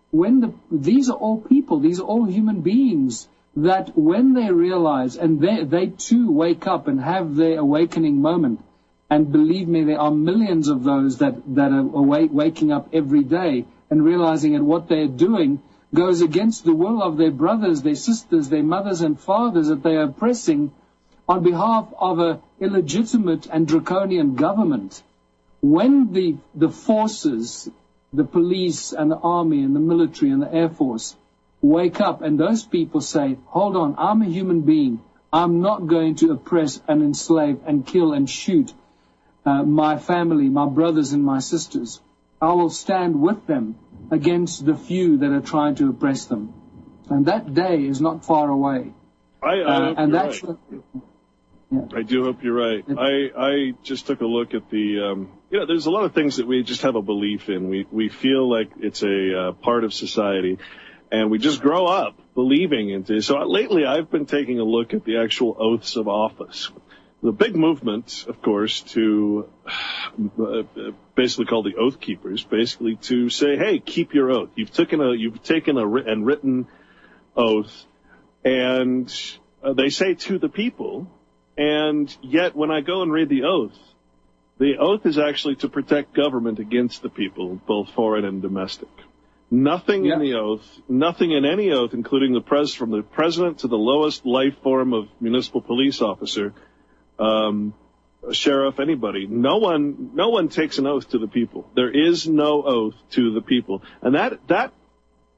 These are all people, these are all human beings, that when they realize, and they too wake up and have their awakening moment, and believe me, there are millions of those that are waking up every day and realizing that what they're doing goes against the will of their brothers, their sisters, their mothers and fathers that they are oppressing on behalf of an illegitimate and draconian government. When the forces, the police and the army and the military and the Air Force wake up, and those people say, hold on, I'm a human being. I'm not going to oppress and enslave and kill and shoot my family, my brothers and my sisters. I will stand with them against the few that are trying to oppress them. And that day is not far away. I do hope you're right. I just took a look at there's a lot of things that we just have a belief in. We feel like it's a part of society, and we just grow up believing into it. So lately I've been taking a look at the actual oaths of office. The big movement, of course, to basically called the Oath Keepers, basically to say, hey, keep your oath. You've taken a written oath, and they say to the people, and yet when I go and read the oath is actually to protect government against the people, both foreign and domestic. Nothing in the oath, nothing in any oath, including from the president to the lowest life form of municipal police officer, sheriff, anybody. No one takes an oath to the people. There is no oath to the people. And that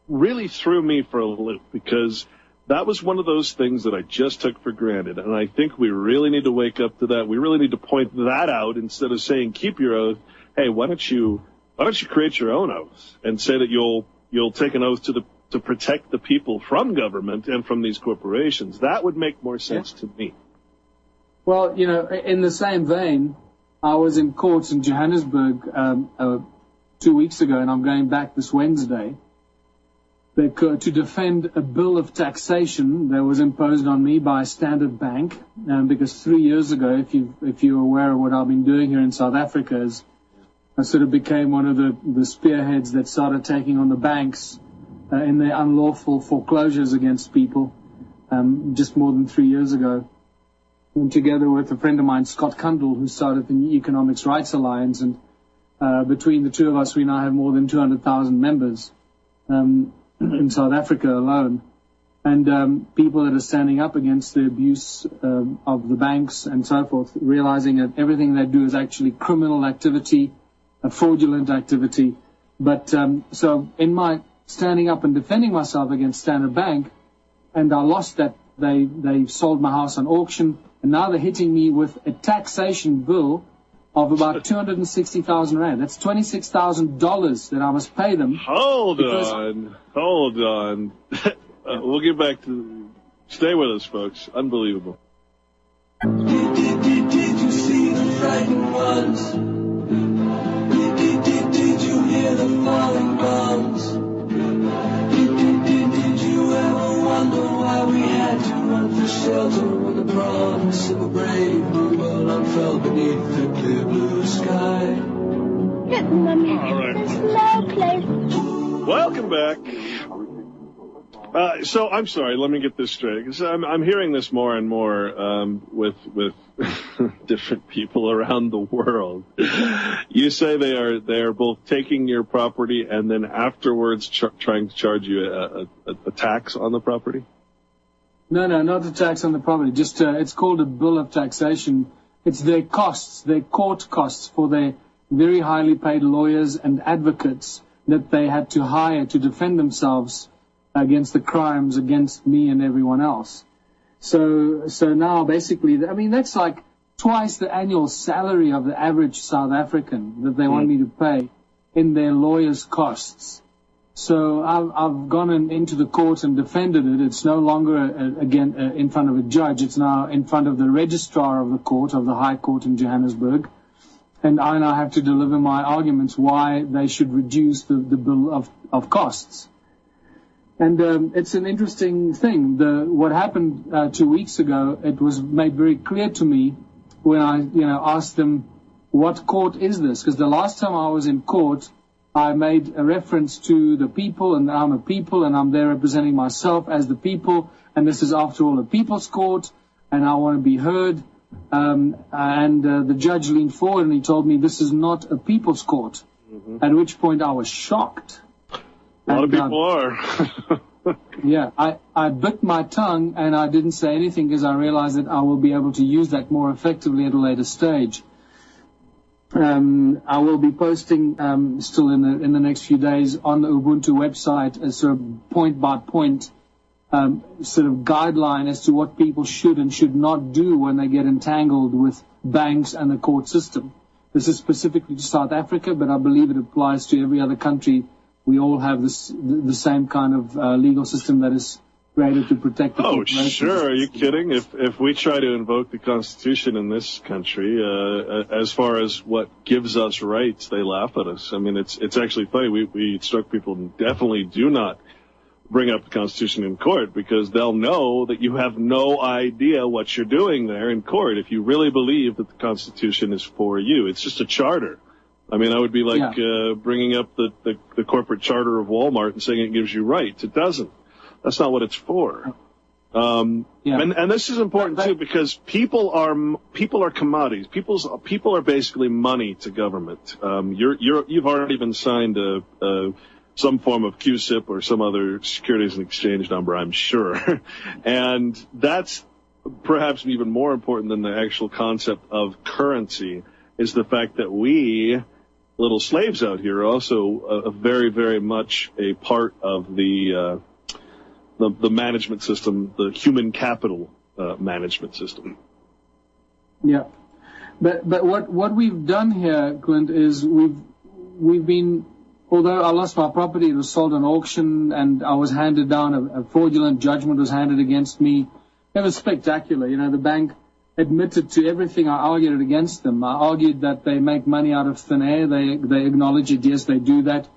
really threw me for a loop, because that was one of those things that I just took for granted. And I think we really need to wake up to that. We really need to point that out instead of saying, keep your oath. Hey, why don't you create your own oath and say that you'll take an oath to protect the people from government and from these corporations? That would make more sense to me. Well, in the same vein, I was in court in Johannesburg 2 weeks ago, and I'm going back this Wednesday, to defend a bill of taxation that was imposed on me by Standard Bank, because 3 years ago, if you're aware of what I've been doing here in South Africa, is I sort of became one of the spearheads that started taking on the banks in their unlawful foreclosures against people just more than 3 years ago. And together with a friend of mine, Scott Kundle, who started the Economics Rights Alliance, and between the two of us, we now have more than 200,000 members in South Africa alone, and people that are standing up against the abuse of the banks and so forth, realizing that everything they do is actually criminal activity, a fraudulent activity. But so in my standing up and defending myself against Standard Bank, and I lost that, they sold my house on auction, and now they're hitting me with a taxation bill of about 260,000 rand. That's $26,000 that I must pay them. Hold on. We'll get back to. Stay with us, folks. Unbelievable. Did you see the frightened ones? Did you hear the falling bombs? Did you ever wonder why we had to run for shelter when the promise of a brave new world unfurled beneath the clear blue sky? Look, Mummy, there's no place. Welcome back. So I'm sorry. Let me get this straight, because I'm hearing this more and more with different people around the world. You say they are both taking your property and then afterwards trying to charge you a tax on the property. No, not a tax on the property. Just it's called a bill of taxation. It's their costs, their court costs for their very highly paid lawyers and advocates that they had to hire to defend themselves against the crimes against me and everyone else. So now basically, I mean, that's like twice the annual salary of the average South African that they want me to pay in their lawyers' costs. So I've gone into the court and defended it. It's no longer, in front of a judge. It's now in front of the registrar of the court, of the High Court in Johannesburg. And I now have to deliver my arguments why they should reduce the bill of costs. And it's an interesting thing. What happened 2 weeks ago, it was made very clear to me when I asked them, what court is this? Because the last time I was in court, I made a reference to the people, and I'm a people, and I'm there representing myself as the people, and this is, after all, a people's court, and I want to be heard. The judge leaned forward and he told me this is not a people's court, at which point I was shocked. A lot of people are. Yeah, I bit my tongue and I didn't say anything because I realized that I will be able to use that more effectively at a later stage. I will be posting still in the next few days on the Ubuntu website a sort of point-by-point sort of guideline as to what people should and should not do when they get entangled with banks and the court system. This is specifically to South Africa, but I believe it applies to every other country. We all have the same kind of legal system that is created to protect the corporations. Oh, sure. Are you kidding? If we try to invoke the Constitution in this country, as far as what gives us rights, they laugh at us. I mean, it's actually funny. We instruct people definitely do not bring up the Constitution in court, because they'll know that you have no idea what you're doing there in court if you really believe that the Constitution is for you. It's just a charter. I mean, I would be like bringing up the corporate charter of Walmart and saying it gives you rights. It doesn't. That's not what it's for. And this is important too, because people are commodities. People are basically money to government. You've already been signed some form of QSIP or some other Securities and Exchange number, I'm sure. And that's perhaps even more important than the actual concept of currency, is the fact that we, little slaves out here, are also very, very much a part of the management system, the human capital management system. Yeah. But what we've done here, Clint, is we've been, although I lost my property, it was sold on auction, and I was handed down, a fraudulent judgment was handed against me. It was spectacular. The bank admitted to everything I argued against them. I argued that they make money out of thin air. They acknowledge it. Yes, they do that.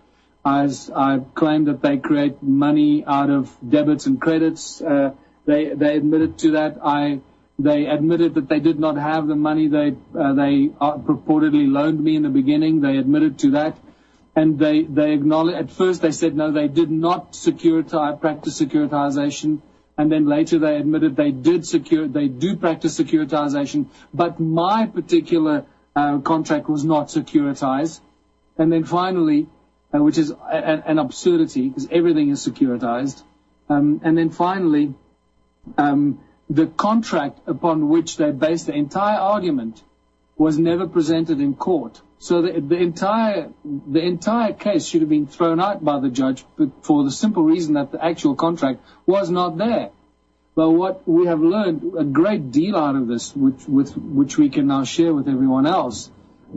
I claimed that they create money out of debits and credits. They admitted to that. They admitted that they did not have the money they purportedly loaned me in the beginning. They admitted to that. And they acknowledged, at first they said no, they did not practice securitization. And then later they admitted they do practice securitization, but my particular contract was not securitized. And then finally, which is an absurdity because everything is securitized. And then finally, the contract upon which they based the entire argument was never presented in court. So the entire case should have been thrown out by the judge for the simple reason that the actual contract was not there. But what we have learned a great deal out of this, which we can now share with everyone else.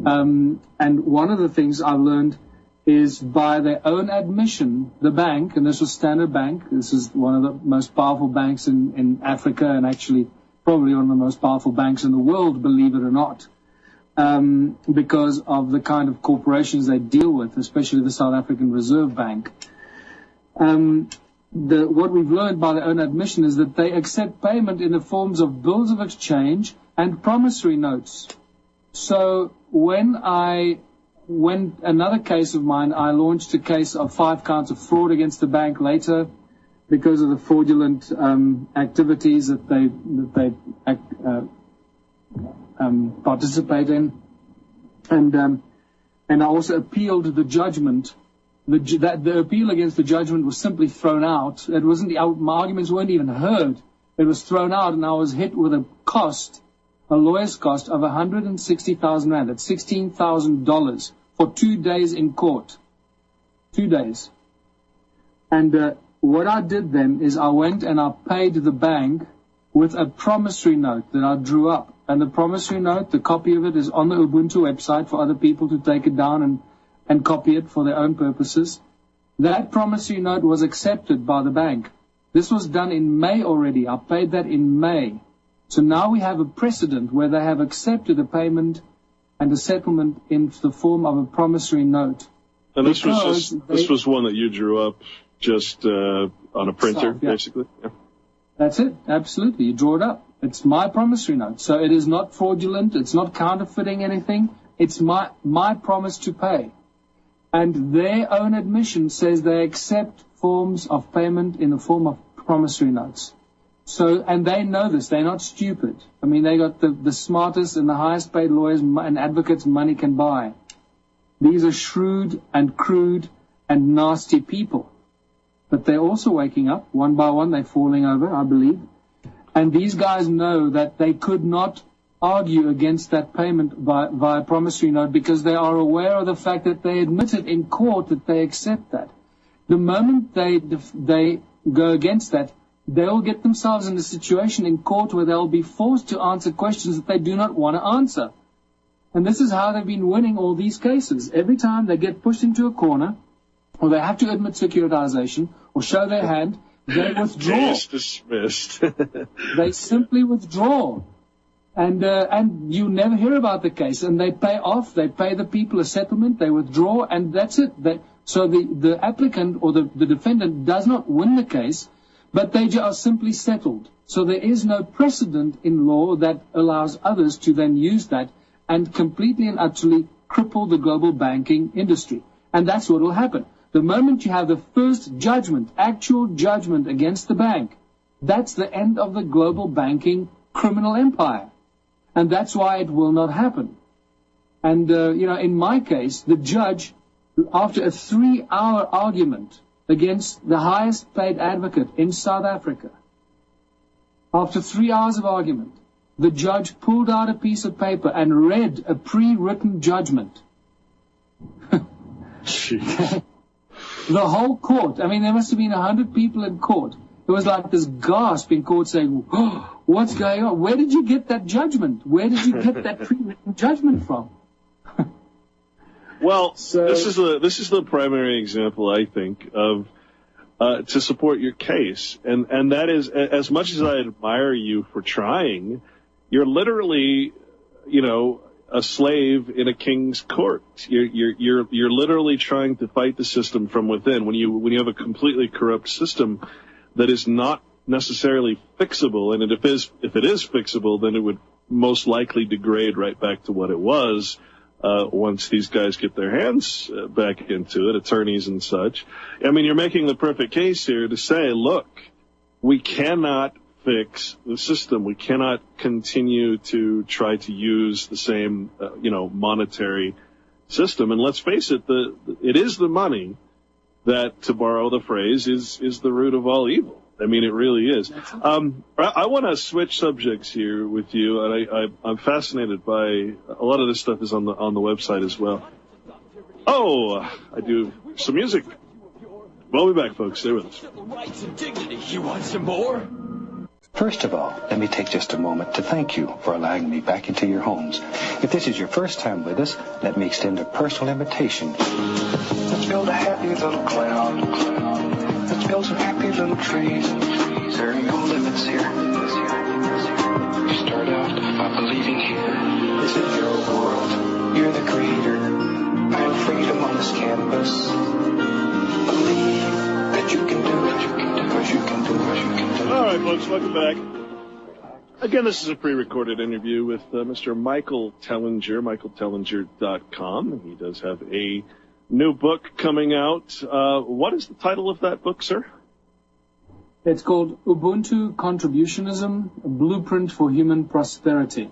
And one of the things I've learned is by their own admission, the bank, and this was Standard Bank, this is one of the most powerful banks in Africa and actually probably one of the most powerful banks in the world, believe it or not. Because of the kind of corporations they deal with, especially the South African Reserve Bank. What we've learned by their own admission is that they accept payment in the forms of bills of exchange and promissory notes. So when another case of mine, I launched a case of 5 counts of fraud against the bank later because of the fraudulent activities that they participate in, and I also appealed the judgment. The appeal against the judgment was simply thrown out. It wasn't my arguments weren't even heard. It was thrown out, and I was hit with a lawyer's cost of 160,000 rand. That's $16,000 for 2 days in court. 2 days. And what I did then is I went and I paid the bank with a promissory note that I drew up. And the promissory note, the copy of it is on the Ubuntu website for other people to take it down and copy it for their own purposes. That promissory note was accepted by the bank. This was done in May already. I paid that in May. So now we have a precedent where they have accepted a payment and a settlement in the form of a promissory note. And this was one that you drew up just on a printer, basically? Yeah. That's it. Absolutely. You draw it up. It's my promissory note. So it is not fraudulent. It's not counterfeiting anything. It's my promise to pay. And their own admission says they accept forms of payment in the form of promissory notes. So, and they know this. They're not stupid. I mean, they got the smartest and the highest paid lawyers and advocates money can buy. These are shrewd and crude and nasty people. But they're also waking up. One by one, they're falling over, I believe. And these guys know that they could not argue against that payment via promissory note because they are aware of the fact that they admitted in court that they accept that. The moment they go against that, they'll get themselves in a situation in court where they'll be forced to answer questions that they do not want to answer. And this is how they've been winning all these cases. Every time they get pushed into a corner, or they have to admit securitization, or show their hand, they withdraw. Case dismissed. They simply withdraw. And you never hear about the case. And they pay off, they pay the people a settlement, they withdraw, and that's it. So the applicant or the defendant does not win the case, but they are simply settled. So there is no precedent in law that allows others to then use that and completely and utterly cripple the global banking industry. And that's what will happen. The moment you have the first judgment, actual judgment against the bank, that's the end of the global banking criminal empire. And that's why it will not happen. And, in my case, the judge, after a 3-hour argument against the highest paid advocate in South Africa, after 3 hours of argument, the judge pulled out a piece of paper and read a pre-written judgment. The whole court, I mean, there must have been 100 people in court. It was like this gasp in court saying, oh, what's going on? Where did you get that judgment? Where did you get that pre-written judgment from? Well, this is the primary example, I think, of to support your case. And that is, as much as I admire you for trying, you're literally, a slave in a king's court. You're literally trying to fight the system from within. When you have a completely corrupt system that is not necessarily fixable, and if it is fixable, then it would most likely degrade right back to what it was once these guys get their hands back into it, attorneys and such. I mean, you're making the perfect case here to say, look, we cannot fix the system. We cannot continue to try to use the same, monetary system. And let's face it, it is the money that, to borrow the phrase, is the root of all evil. I mean, it really is. I want to switch subjects here with you, and I'm fascinated by a lot of this stuff is on the website as well. Oh, I do some music. We'll be back, folks. Stay with us. You want some more? First of all, let me take just a moment to thank you for allowing me back into your homes. If this is your first time with us, let me extend a personal invitation. Let's build a happy little cloud. Let's build some happy little trees. There are no limits here. You start out by believing here. This is your world. You're the creator. I have freedom on this canvas. Believe that you can do it. You can do it. You can do it. You can do it. All right, folks, welcome back. Again, this is a pre-recorded interview with Mr. Michael Tellinger, michaeltellinger.com. He does have a new book coming out. What is the title of that book, sir? It's called Ubuntu Contributionism, a Blueprint for Human Prosperity.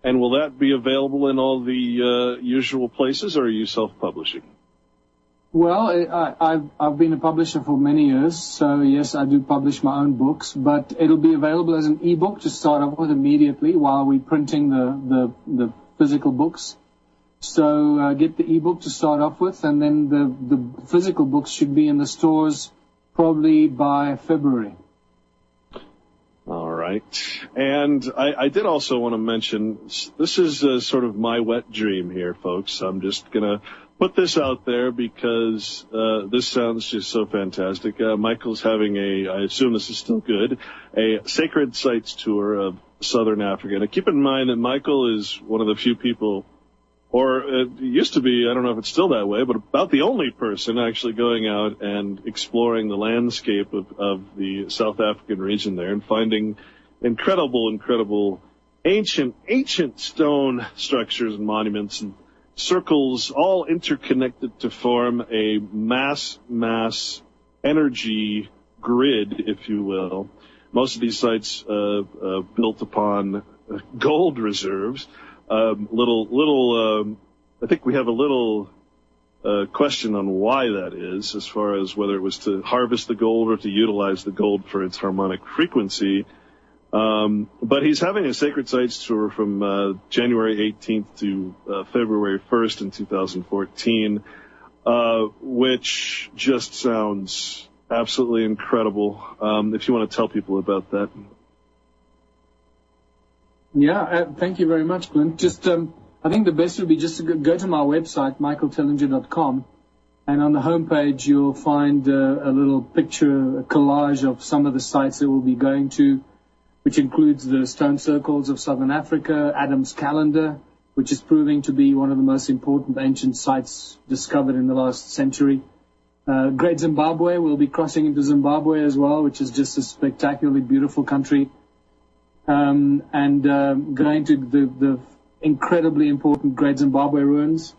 And will that be available in all the usual places, or are you self-publishing? Well, I've been a publisher for many years, so yes, I do publish my own books, but it'll be available as an ebook to start off with immediately while we're printing the physical books. So get the ebook to start off with, and then the physical books should be in the stores probably by February. All right. And I did also want to mention, this is sort of my wet dream here, folks. I'm just going to put this out there because this sounds just so fantastic. Michael's having I assume this is still good, a sacred sites tour of southern Africa. Now, keep in mind that Michael is one of the few people, or it used to be, I don't know if it's still that way, but about the only person actually going out and exploring the landscape of the South African region there and finding incredible ancient stone structures and monuments and circles all interconnected to form a mass energy grid, if you will. Most of these sites built upon gold reserves. I think we have a little question on why that is, as far as whether it was to harvest the gold or to utilize the gold for its harmonic frequency. But he's having a sacred sites tour from January 18th to February 1st in 2014, which just sounds absolutely incredible. If you want to tell people about that. Yeah, thank you very much, Clint. Just, I think the best would be just to go to my website, michaeltellinger.com, and on the homepage you'll find a little picture, a collage of some of the sites that we'll be going to, which includes the stone circles of southern Africa, Adam's calendar, which is proving to be one of the most important ancient sites discovered in the last century. Great Zimbabwe, we'll be crossing into Zimbabwe as well, which is just a spectacularly beautiful country. And going to the incredibly important Great Zimbabwe ruins,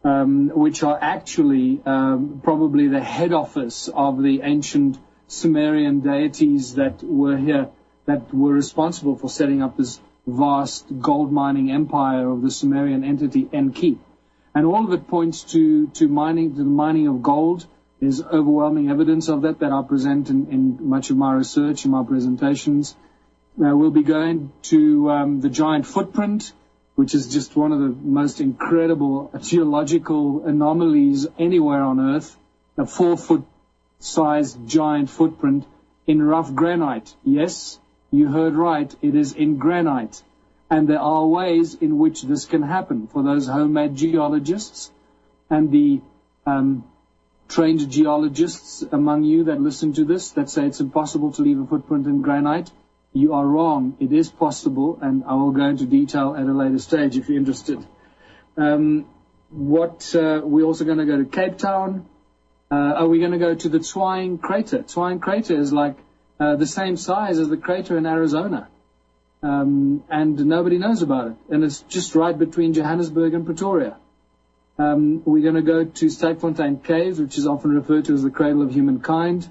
which are actually probably the head office of the ancient Sumerian deities that were here, that were responsible for setting up this vast gold mining empire of the Sumerian entity Enki. And all of it points to the mining of gold. There's overwhelming evidence of that I present in much of my research and my presentations. We'll be going to the giant footprint, which is just one of the most incredible geological anomalies anywhere on Earth. A 4-foot-sized giant footprint in rough granite. Yes, you heard right. It is in granite. And there are ways in which this can happen for those homemade geologists and the trained geologists among you that listen to this that say it's impossible to leave a footprint in granite. you are wrong. It is possible, and I will go into detail at a later stage if you're interested. We're also going to go to Cape Town. Are we going to go to the Twying Crater? Twying Crater is like the same size as the crater in Arizona, and nobody knows about it. And it's just right between Johannesburg and Pretoria. We're going to go to Stykfontein Caves, which is often referred to as the cradle of humankind,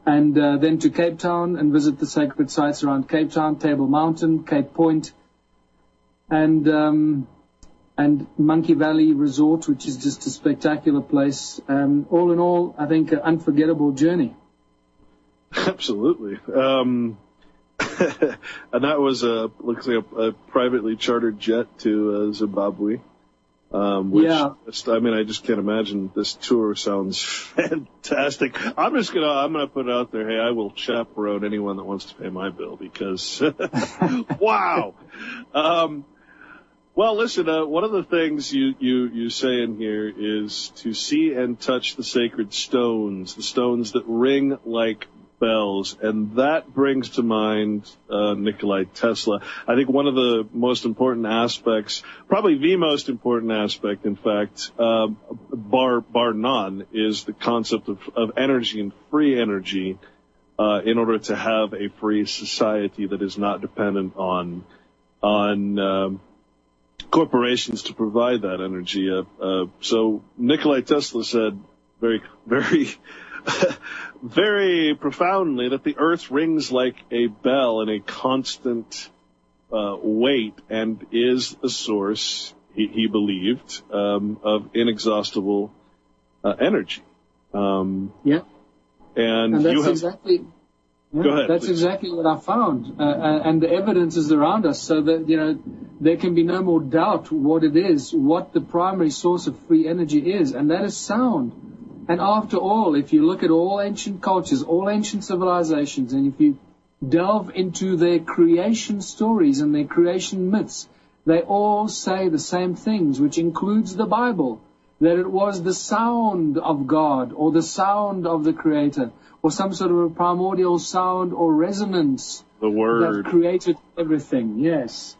and then to Cape Town and visit the sacred sites around Cape Town, Table Mountain, Cape Point, and Monkey Valley Resort, which is just a spectacular place. All in all, I think an unforgettable journey. Absolutely. And that was looks like a privately chartered jet to Zimbabwe. Which, yeah. I mean, I just can't imagine. This tour sounds fantastic. I'm gonna put it out there. Hey, I will chaperone anyone that wants to pay my bill because, wow. Well, listen, one of the things you say in here is to see and touch the sacred stones, the stones that ring like bells, and that brings to mind Nikola Tesla. I think one of the most important aspects, probably the most important aspect, in fact, bar none, is the concept of energy and free energy in order to have a free society that is not dependent on corporations to provide that energy. So Nikola Tesla said very, very very profoundly that the earth rings like a bell in a constant weight and is a source, he believed, of inexhaustible energy. Yeah. And that's you have... exactly... Yeah, go ahead. That's please. exactly what I found. And the evidence is around us so that, there can be no more doubt what it is, what the primary source of free energy is, and that is sound. And after all, if you look at all ancient cultures, all ancient civilizations, and if you delve into their creation stories and their creation myths, they all say the same things, which includes the Bible, that it was the sound of God or the sound of the Creator or some sort of a primordial sound or resonance The Word that created everything. Yes.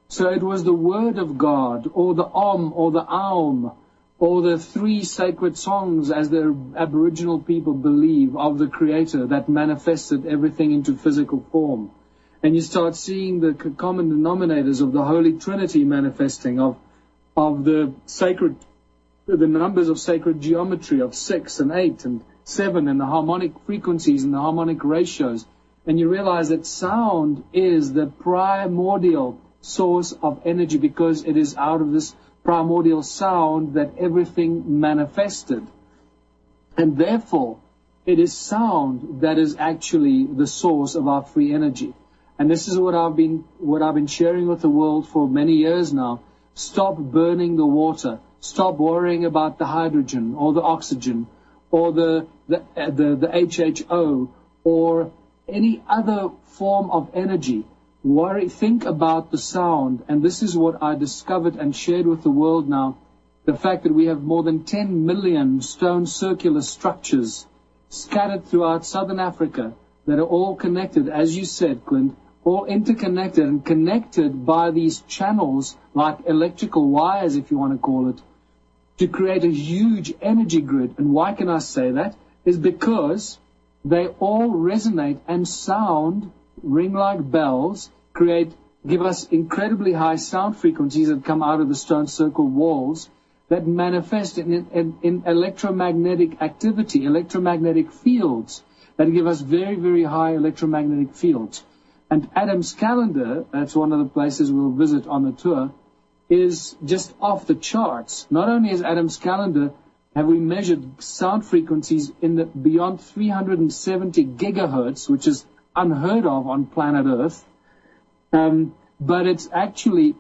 So it was the Word of God or the Om or the Aum, or the three sacred songs, as the Aboriginal people believe, of the Creator that manifested everything into physical form. And you start seeing the common denominators of the Holy Trinity manifesting, of the numbers of sacred geometry of 6 and 8 and 7, and the harmonic frequencies and the harmonic ratios. And you realize that sound is the primordial source of energy, because it is out of this primordial sound that everything manifested. And therefore, it is sound that is actually the source of our free energy. And this is what I've been sharing with the world for many years now. Stop burning the water. Stop worrying about the hydrogen or the oxygen or the HHO or any other form of energy. Think about the sound, and this is what I discovered and shared with the world now, the fact that we have more than 10 million stone circular structures scattered throughout southern Africa that are all connected, as you said, Clint, all interconnected and connected by these channels, like electrical wires, if you want to call it, to create a huge energy grid. And why can I say that? Is because they all resonate and sound, ring like bells, give us incredibly high sound frequencies that come out of the stone circle walls that manifest in electromagnetic activity, electromagnetic fields that give us very, very high electromagnetic fields. And Adam's calendar, that's one of the places we'll visit on the tour, is just off the charts. Not only is Adam's calendar have we measured sound frequencies in the beyond 370 gigahertz, which is unheard of on planet Earth, but it's actually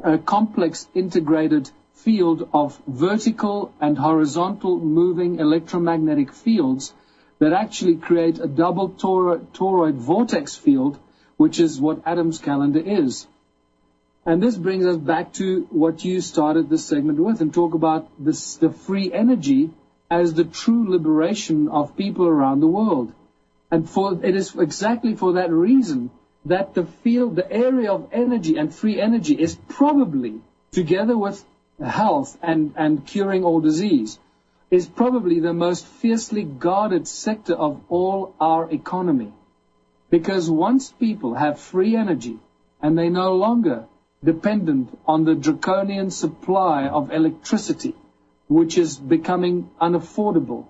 a complex integrated field of vertical and horizontal moving electromagnetic fields that actually create a double toroid vortex field, which is what Adam's calendar is. And this brings us back to what you started this segment with, and talk about the free energy as the true liberation of people around the world. And it is exactly for that reason that the area of energy and free energy is probably, together with health and curing all disease, is probably the most fiercely guarded sector of all our economy. Because once people have free energy and they're no longer dependent on the draconian supply of electricity, which is becoming unaffordable,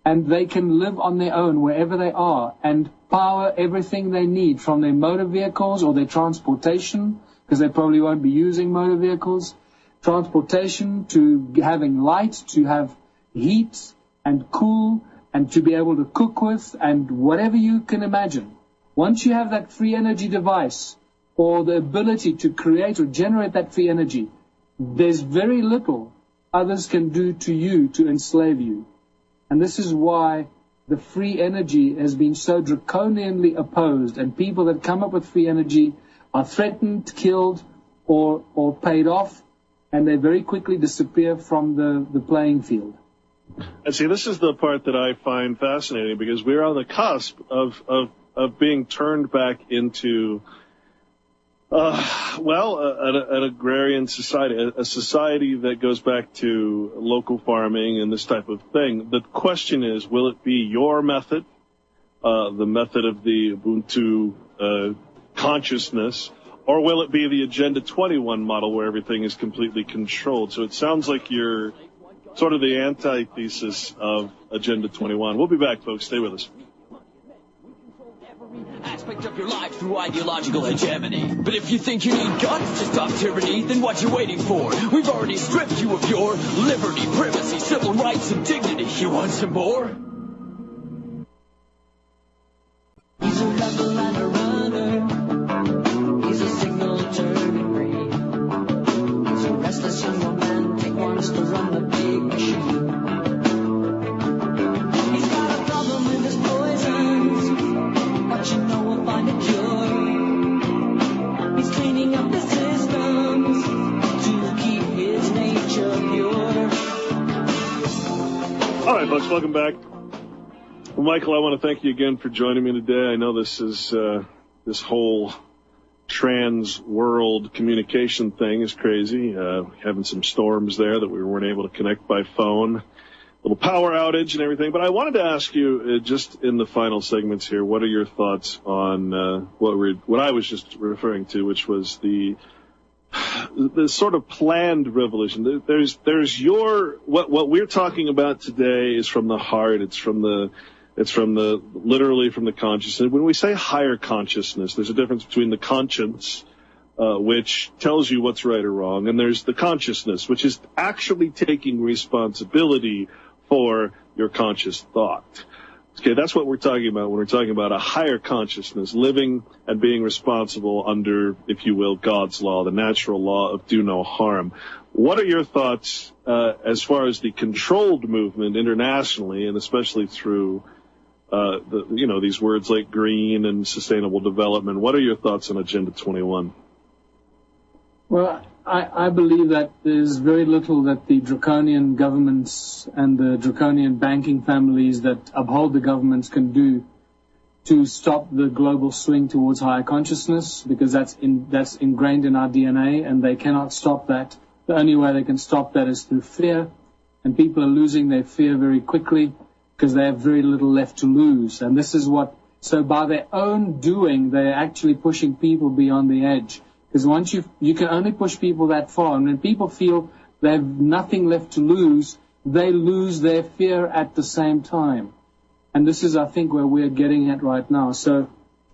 and they can live on their own wherever they are and power everything they need from their motor vehicles or their transportation, because they probably won't be using motor vehicles, transportation to having light, to have heat and cool and to be able to cook with and whatever you can imagine. Once you have that free energy device or the ability to create or generate that free energy, there's very little others can do to you to enslave you. And this is why the free energy has been so draconianly opposed, and people that come up with free energy are threatened, killed, or paid off, and they very quickly disappear from the playing field. And see, this is the part that I find fascinating, because we're on the cusp of being turned back into an agrarian society, a society that goes back to local farming and this type of thing. The question is, will it be your method, the method of the Ubuntu consciousness, or will it be the Agenda 21 model where everything is completely controlled? So it sounds like you're sort of the antithesis of Agenda 21. We'll be back, folks. Stay with us. Aspect of your life through ideological hegemony. But if you think you need guns to stop tyranny, then what you waiting for? We've already stripped you of your liberty, privacy, civil rights, and dignity. You want some more? He's a rebel and a runner. He's a signal turning green. He's a restless young romantic, wants to run the big machine. He's got a problem with his poisons, but you know we'll find a cure. He's cleaning up the systems to keep his nature pure. All right, folks, welcome back. Well, Michael, I want to thank you again for joining me today. I know this is this whole trans-world communication thing is crazy. Having some storms there that we weren't able to connect by phone. Little power outage and everything. But I wanted to ask you, just in the final segments here, what are your thoughts on what I was just referring to, which was the sort of planned revolution. There's what we're talking about today is from the heart. It's from the literally from the consciousness. When we say higher consciousness, there's a difference between the conscience, which tells you what's right or wrong, and there's the consciousness, which is actually taking responsibility for your conscious thought. Okay, that's what we're talking about when we're talking about a higher consciousness, living and being responsible under, if you will, God's law, the natural law of do no harm. What are your thoughts as far as the controlled movement internationally, and especially through these words like green and sustainable development? What are your thoughts on Agenda 21? Well, I believe that there's very little that the draconian governments and the draconian banking families that uphold the governments can do to stop the global swing towards higher consciousness, because that's ingrained in our DNA, and they cannot stop that. The only way they can stop that is through fear, and people are losing their fear very quickly because they have very little left to lose. And this is so by their own doing, they're actually pushing people beyond the edge. Because once you can only push people that far, and when people feel they have nothing left to lose, they lose their fear at the same time. And this is, I think, where we're getting at right now. So,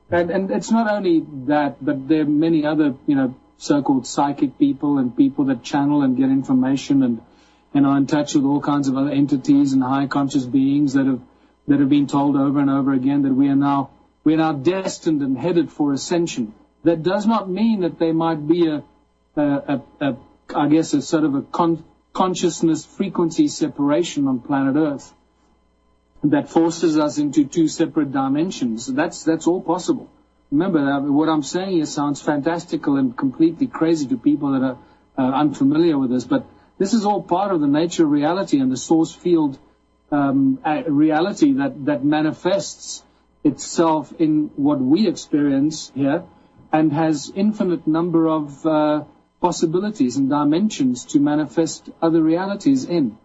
and it's not only that, but there are many other, so-called psychic people and people that channel and get information and are in touch with all kinds of other entities and high conscious beings that have been told over and over again that we are now destined and headed for ascension. That does not mean that there might be a sort of a consciousness frequency separation on planet Earth that forces us into two separate dimensions. That's all possible. Remember, what I'm saying here sounds fantastical and completely crazy to people that are unfamiliar with this, but this is all part of the nature of reality and the source field reality that manifests itself in what we experience here, and has infinite number of possibilities and dimensions to manifest other realities in.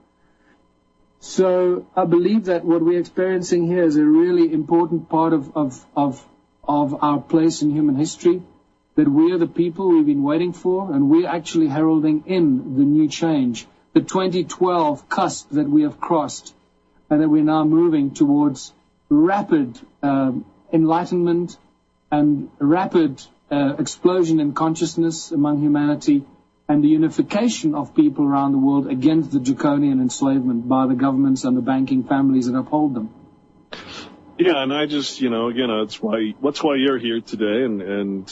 So I believe that what we're experiencing here is a really important part of our place in human history, that we are the people we've been waiting for, and we're actually heralding in the new change, the 2012 cusp that we have crossed, and that we're now moving towards rapid enlightenment and rapid explosion in consciousness among humanity, and the unification of people around the world against the draconian enslavement by the governments and the banking families that uphold them. Yeah, and I just, again, that's why you're here today, and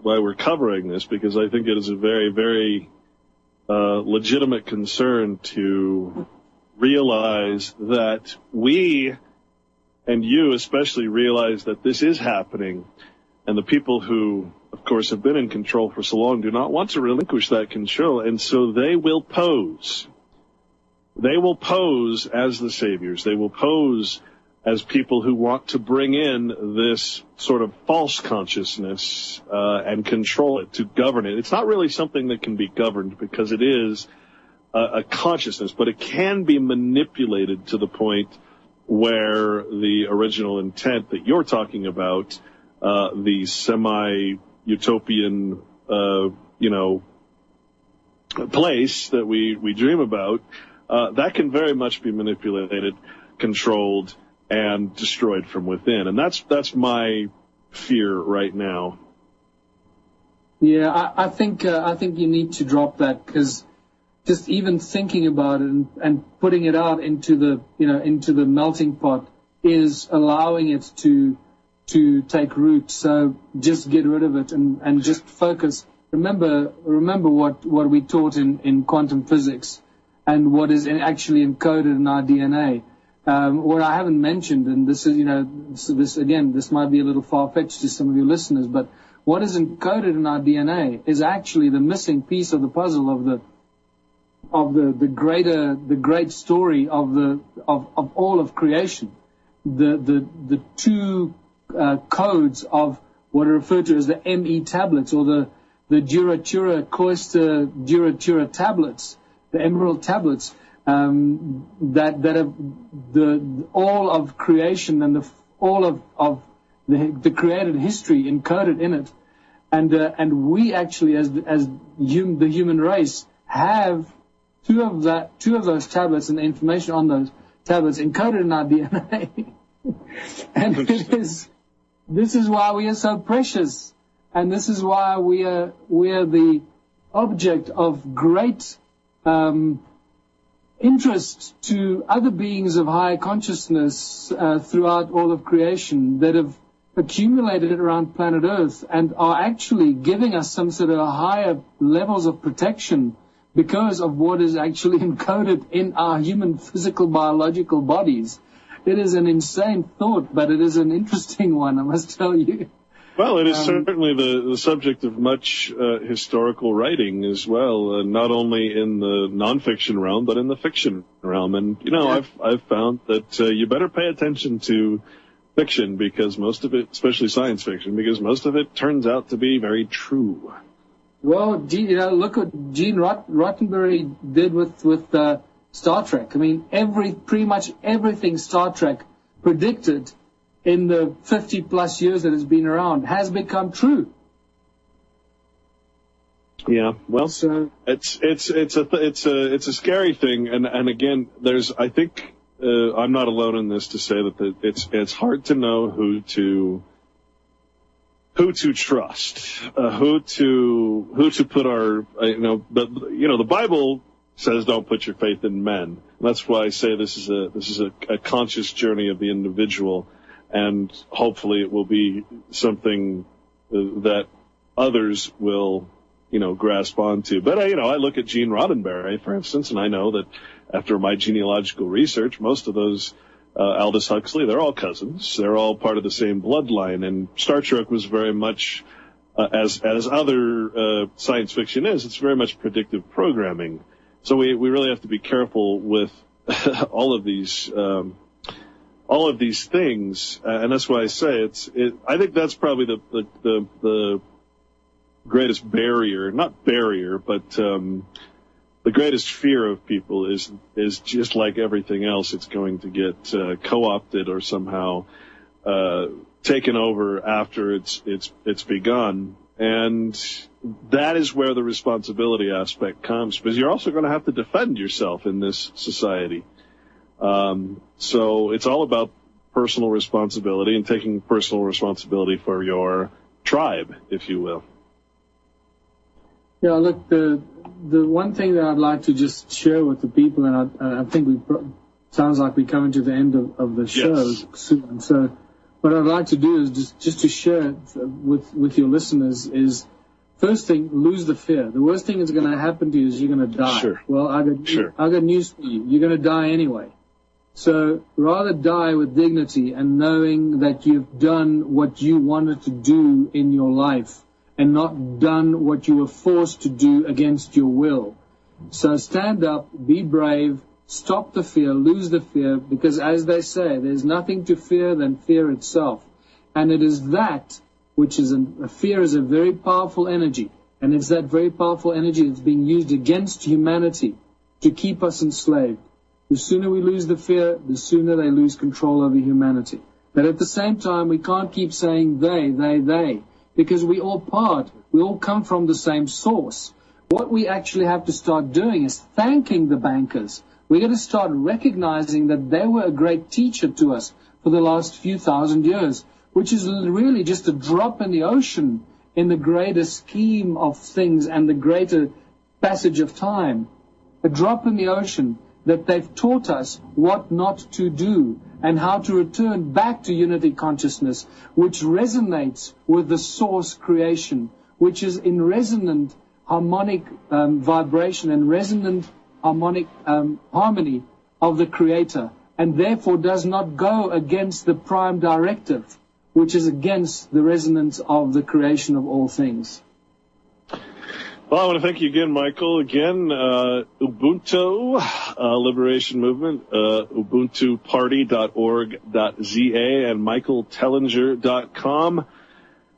why we're covering this, because I think it is a very, very legitimate concern to realize that we, and you especially, realize that this is happening, and the people who, of course, have been in control for so long do not want to relinquish that control, and so they will pose. They will pose as the saviors. They will pose as people who want to bring in this sort of false consciousness and control it, to govern it. It's not really something that can be governed, because it is a consciousness, but it can be manipulated to the point where the original intent that you're talking about, the semi-utopian, place that we dream about, that can very much be manipulated, controlled, and destroyed from within. And that's my fear right now. Yeah, I think you need to drop that, because just even thinking about it and putting it out into the melting pot is allowing it to take root. So just get rid of it and just focus. Remember what we taught in quantum physics, and what is actually encoded in our DNA. What I haven't mentioned, and this is, this might be a little far-fetched to some of your listeners, but what is encoded in our DNA is actually the missing piece of the puzzle of the great story of all of creation. The two codes of what are referred to as the ME tablets, or the Duratura Cloister Duratura tablets, the emerald tablets, that have all of creation and all of the created history encoded in it, and we actually as the human race have two of those tablets and the information on those tablets encoded in our DNA. And this is why we are so precious, and this is why we are the object of great interest to other beings of higher consciousness throughout all of creation that have accumulated around planet Earth and are actually giving us some sort of higher levels of protection because of what is actually encoded in our human physical biological bodies. It is an insane thought, but it is an interesting one, I must tell you. Well, it is certainly the subject of much historical writing as well, not only in the nonfiction realm, but in the fiction realm. And, I've found that you better pay attention to fiction, because most of it, especially science fiction, because most of it turns out to be very true. Well, look what Gene Roddenberry did with Star Trek. I mean, pretty much everything Star Trek predicted in the 50-plus years that it's been around has become true. Yeah, well, so it's a scary thing, and again, I think I'm not alone in this to say that it's hard to know who to trust, who to put our the Bible says don't put your faith in men. And that's why I say this is a conscious journey of the individual. And hopefully it will be something that others will, grasp onto. But, I look at Gene Roddenberry, for instance, and I know that after my genealogical research, most of those Aldous Huxley, they're all cousins. They're all part of the same bloodline. And Star Trek was very much, as other science fiction is, it's very much predictive programming. So we really have to be careful with all of these all of these things, and that's why I say I think that's probably the greatest barrier, not barrier, but the greatest fear of people is just like everything else. It's going to get co-opted or somehow taken over after it's begun. And that is where the responsibility aspect comes, because you're also going to have to defend yourself in this society. So it's all about personal responsibility and taking personal responsibility for your tribe, if you will. Yeah, look, the one thing that I'd like to just share with the people, and I think sounds like we're coming to the end of the show soon. So what I'd like to do is just to share with your listeners is, first thing, lose the fear. The worst thing that's going to happen to you is you're going to die. Sure. Well, I got news for you. You're going to die anyway. So rather die with dignity and knowing that you've done what you wanted to do in your life and not done what you were forced to do against your will. So stand up, be brave, stop the fear, lose the fear, because as they say, there's nothing to fear than fear itself. And it is that which is fear is a very powerful energy, and it's that very powerful energy that's being used against humanity to keep us enslaved. The sooner we lose the fear, the sooner they lose control over humanity. But at the same time, we can't keep saying they, because we all come from the same source. What we actually have to start doing is thanking the bankers. We're going to start recognizing that they were a great teacher to us for the last few thousand years, which is really just a drop in the ocean in the greater scheme of things and the greater passage of time. A drop in the ocean that they've taught us what not to do and how to return back to unity consciousness, which resonates with the source creation, which is in resonant harmonic vibration and resonant harmonic harmony of the Creator, and therefore does not go against the prime directive, which is against the resonance of the creation of all things. Well, I want to thank you again, Michael. Again, Ubuntu Liberation Movement, ubuntuparty.org.za, and michaeltellinger.com.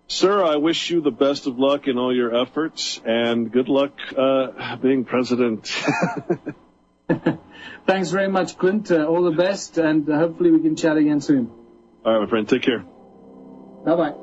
Sir, I wish you the best of luck in all your efforts, and good luck being president. Thanks very much, Clint. All the best, and hopefully we can chat again soon. All right, my friend. Take care. Bye-bye.